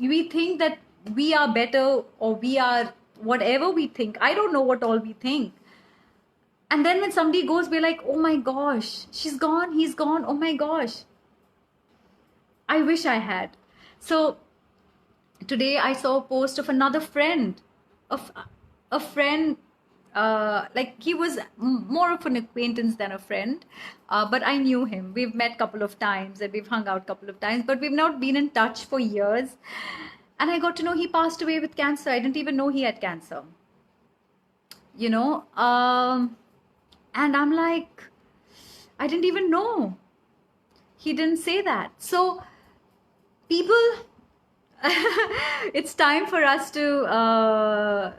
[SPEAKER 1] We think that we are better or we are whatever we think. I don't know what all we think. And then when somebody goes, we're like, oh my gosh, she's gone, he's gone. Oh my gosh. I wish I had. So today I saw a post of another friend, of a friend, like he was more of an acquaintance than a friend, but I knew him. We've met a couple of times and we've hung out a couple of times, but we've not been in touch for years. And I got to know he passed away with cancer. I didn't even know he had cancer. And I'm like, I didn't even know. He didn't say that. So people, it's time for us to,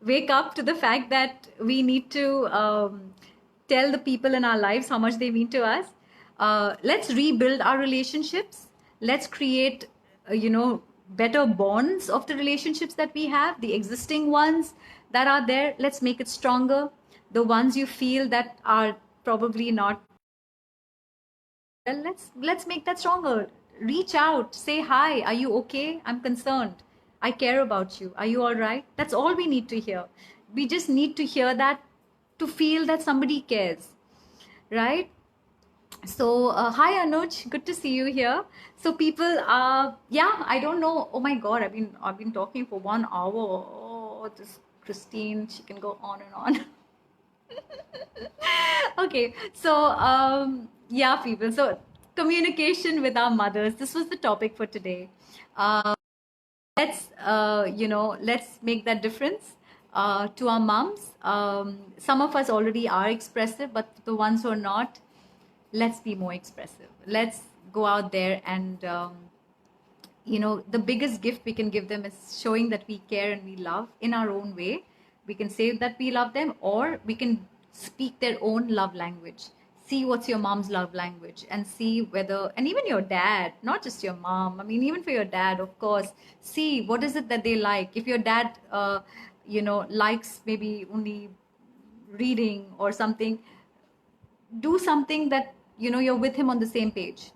[SPEAKER 1] wake up to the fact that we need to tell the people in our lives how much they mean to us. Let's rebuild our relationships. Let's create, better bonds of the relationships that we have, the existing ones that are there. Let's make it stronger. The ones you feel that are probably not, well, let's make that stronger. Reach out, say hi. Are you okay? I'm concerned. I care about you. Are you all right? That's all we need to hear. We just need to hear that, to feel that somebody cares, right? So hi Anuj, good to see you here. So people, I don't know. Oh my God, I've been talking for 1 hour. Oh, this Kristine, she can go on and on. Okay, so people. So communication with our mothers. This was the topic for today. Let's make that difference to our moms. Some of us already are expressive, but the ones who are not, let's be more expressive. Let's go out there and, the biggest gift we can give them is showing that we care and we love in our own way. We can say that we love them, or we can speak their own love language. See what's your mom's love language and see whether, and even your dad, not just your mom. I mean, even for your dad, of course, see what is it that they like. If your dad, likes maybe only reading or something, do something that, you're with him on the same page,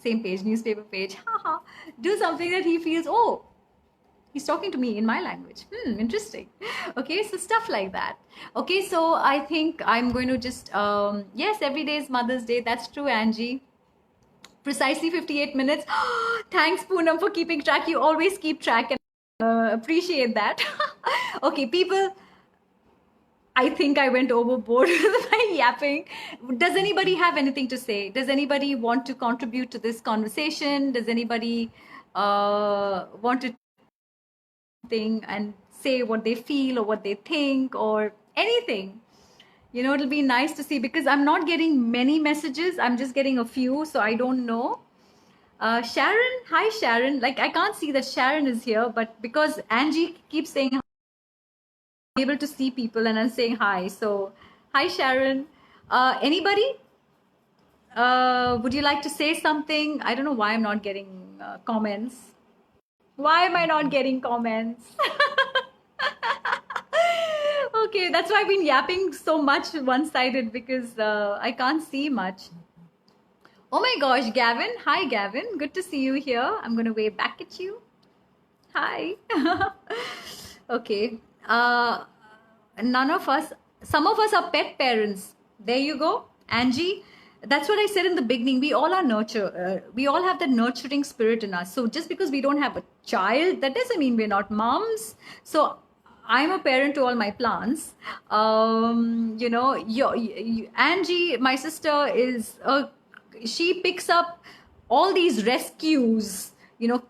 [SPEAKER 1] newspaper page. Do something that he feels, oh, he's talking to me in my language. Interesting. Okay, so stuff like that. Okay, so I think I'm going to just, yes, every day is Mother's Day. That's true, Angie. Precisely 58 minutes. Thanks, Poonam, for keeping track. You always keep track, and appreciate that. Okay, people, I think I went overboard with my yapping. Does anybody have anything to say? Does anybody want to contribute to this conversation? Does anybody want to thing and say what they feel or what they think or anything. It'll be nice to see because I'm not getting many messages. I'm just getting a few, so I don't know. Sharon, hi Sharon. Like, I can't see that Sharon is here, but because Angie keeps saying hi, I'm able to see people and I'm saying hi. So, hi Sharon. Anybody? Would you like to say something? I don't know why I'm not getting comments. Why am I not getting comments? Okay, that's why I've been yapping so much one-sided because I can't see much. Oh my gosh, Gavin. Hi, Gavin. Good to see you here. I'm going to wave back at you. Hi. Okay. None of us, some of us are pet parents. There you go. Angie, that's what I said in the beginning. We all are we all have that nurturing spirit in us. So just because we don't have a child, that doesn't mean we're not moms. So I'm a parent to all my plants. Angie, my sister, she picks up all these rescues,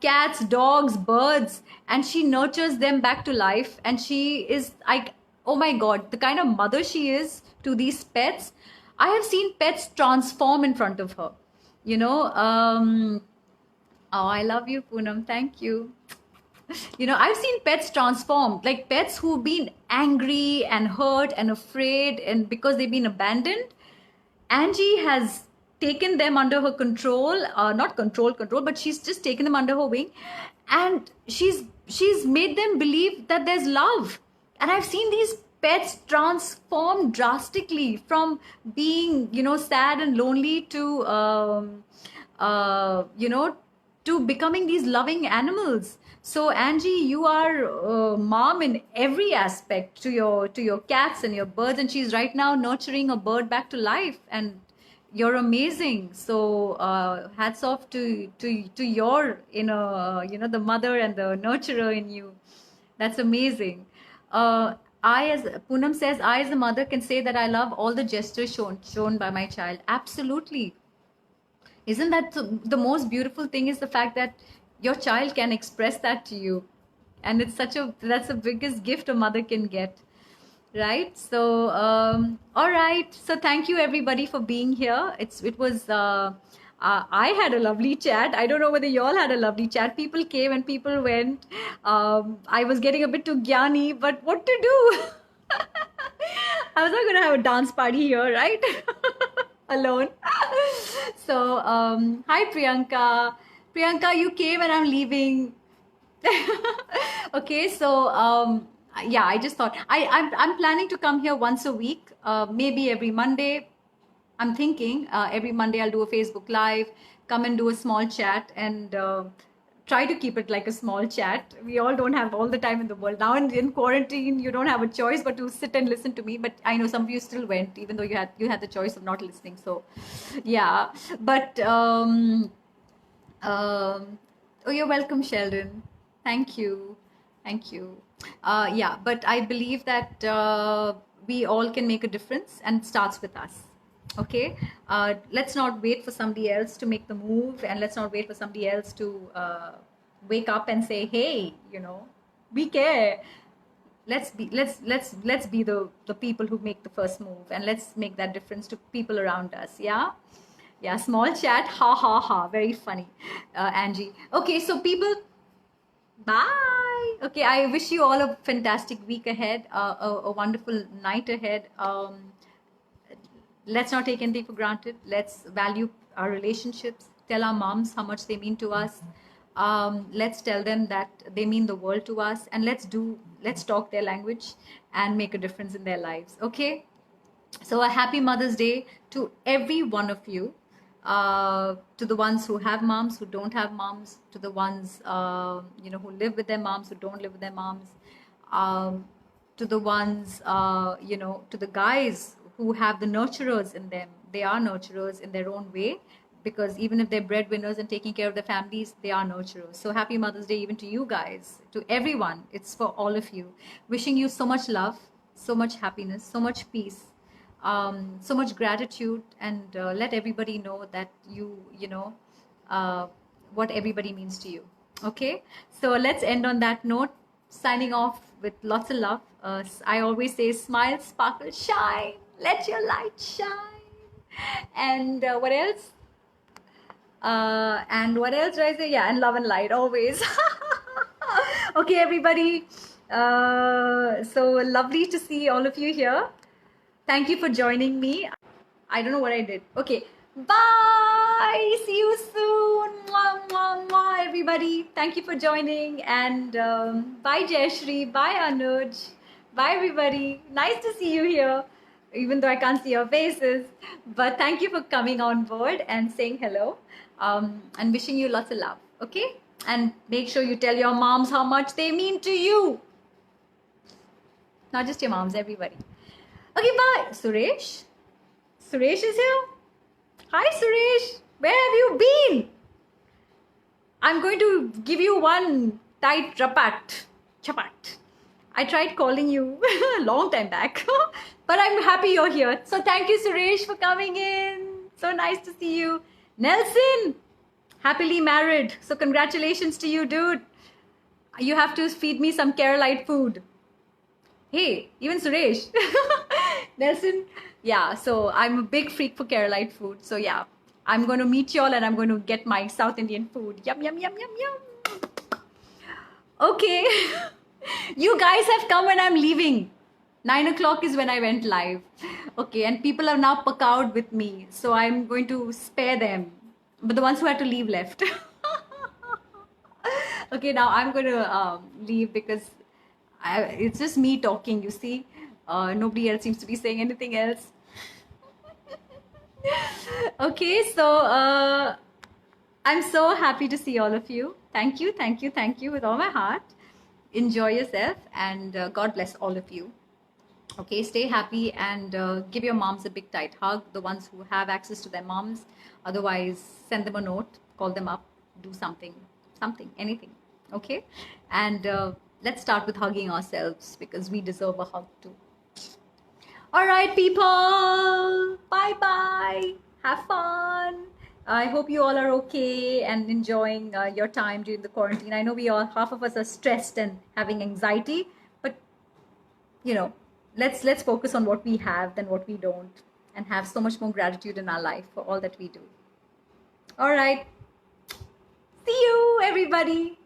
[SPEAKER 1] cats, dogs, birds, and she nurtures them back to life. And she is like, oh my God, the kind of mother she is to these pets. I have seen pets transform in front of her. Oh, I love you, Poonam. Thank you. I've seen pets transform, like pets who've been angry and hurt and afraid, and because they've been abandoned. Angie has taken them under her control, not control, but she's just taken them under her wing, and she's made them believe that there's love. And I've seen these pets transform drastically from being, sad and lonely to, to becoming these loving animals. So Angie, you are mom in every aspect to your cats and your birds, and she's right now nurturing a bird back to life, and you're amazing. So hats off to your the mother and the nurturer in you. That's amazing. As Poonam says, I as a mother can say that I love all the gestures shown by my child. Absolutely. Isn't that the most beautiful thing is the fact that your child can express that to you, and that's the biggest gift a mother can get, right? So all right, so thank you everybody for being here. It was I had a lovely chat. I don't know whether you all had a lovely chat. People came and people went. I was getting a bit too gyani, but what to do? I was not going to have a dance party here, right? Alone. So, hi Priyanka. Priyanka, you came and I'm leaving. Okay, so yeah, I just thought I'm planning to come here once a week, maybe every Monday. I'm thinking every Monday I'll do a Facebook Live, come and do a small chat, and try to keep it like a small chat. We all don't have all the time in the world. Now in quarantine, you don't have a choice but to sit and listen to me. But I know some of you still went, even though you had the choice of not listening. So, yeah. But oh, you're welcome, Sheldon. Thank you. Thank you. Yeah, but I believe that we all can make a difference, and it starts with us. Okay, let's not wait for somebody else to make the move, and let's not wait for somebody else to wake up and say, "Hey, we care." Let's be the people who make the first move, and let's make that difference to people around us. Yeah, small chat, ha ha ha, very funny, Angie. Okay, so people, bye. Okay, I wish you all a fantastic week ahead, a wonderful night ahead. Let's not take anything for granted. Let's value our relationships. Tell our moms how much they mean to us. Let's tell them that they mean the world to us, and let's talk their language and make a difference in their lives. Okay. So a happy Mother's Day to every one of you. To the ones who have moms, who don't have moms, to the ones who live with their moms, who don't live with their moms, to the ones to the guys who have the nurturers in them. They are nurturers in their own way, because even if they're breadwinners and taking care of their families, they are nurturers. So happy Mother's Day even to you guys, to everyone. It's for all of you. Wishing you so much love, so much happiness, so much peace, so much gratitude, and let everybody know that you know what everybody means to you. Okay, so let's end on that note. Signing off with lots of love. I always say, smile, sparkle, shine. Let your light shine. And what else? And what else do I say? Yeah, and love and light always. Okay, everybody. So lovely to see all of you here. Thank you for joining me. I don't know what I did. Okay. Bye. See you soon. Mwah, mwah, mwah, everybody. Thank you for joining. And bye, Jayashri. Bye, Anuj. Bye, everybody. Nice to see you here, even though I can't see your faces. But thank you for coming on board and saying hello. And wishing you lots of love. Okay? And make sure you tell your moms how much they mean to you. Not just your moms, everybody. Okay, bye. Suresh? Suresh is here? Hi, Suresh. Where have you been? I'm going to give you one tight chapat. I tried calling you a long time back, but I'm happy you're here. So thank you, Suresh, for coming in. So nice to see you. Nelson, happily married. So congratulations to you, dude. You have to feed me some Keralite food. Hey, even Suresh. Nelson, yeah, so I'm a big freak for Keralite food. So yeah, I'm going to meet y'all and I'm going to get my South Indian food. Yum, yum, yum, yum, yum. Okay. You guys have come when I'm leaving. 9 o'clock is when I went live. Okay, and people are now pakawed with me. So I'm going to spare them. But the ones who had to leave left. Okay, now I'm going to leave because it's just me talking, you see. Nobody else seems to be saying anything else. Okay, so I'm so happy to see all of you. Thank you, thank you, thank you with all my heart. Enjoy yourself and God bless all of you. Okay, stay happy and give your moms a big tight hug, the ones who have access to their moms. Otherwise, send them a note, call them up, do something, anything. Okay, and let's start with hugging ourselves because we deserve a hug too. All right, people. Bye-bye. Have fun. I hope you all are okay and enjoying your time during the quarantine. I know half of us are stressed and having anxiety, but you know, let's focus on what we have than what we don't and have so much more gratitude in our life for all that we do. All right. See you, everybody.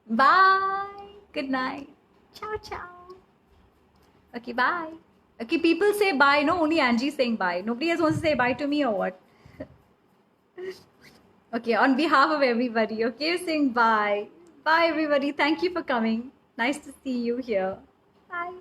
[SPEAKER 1] Bye. Good night. Ciao, ciao. Okay, bye. Okay, people say bye. No, only Angie saying bye. Nobody else wants to say bye to me or what? Okay, on behalf of everybody, okay, saying bye. Bye, everybody. Thank you for coming. Nice to see you here. Bye.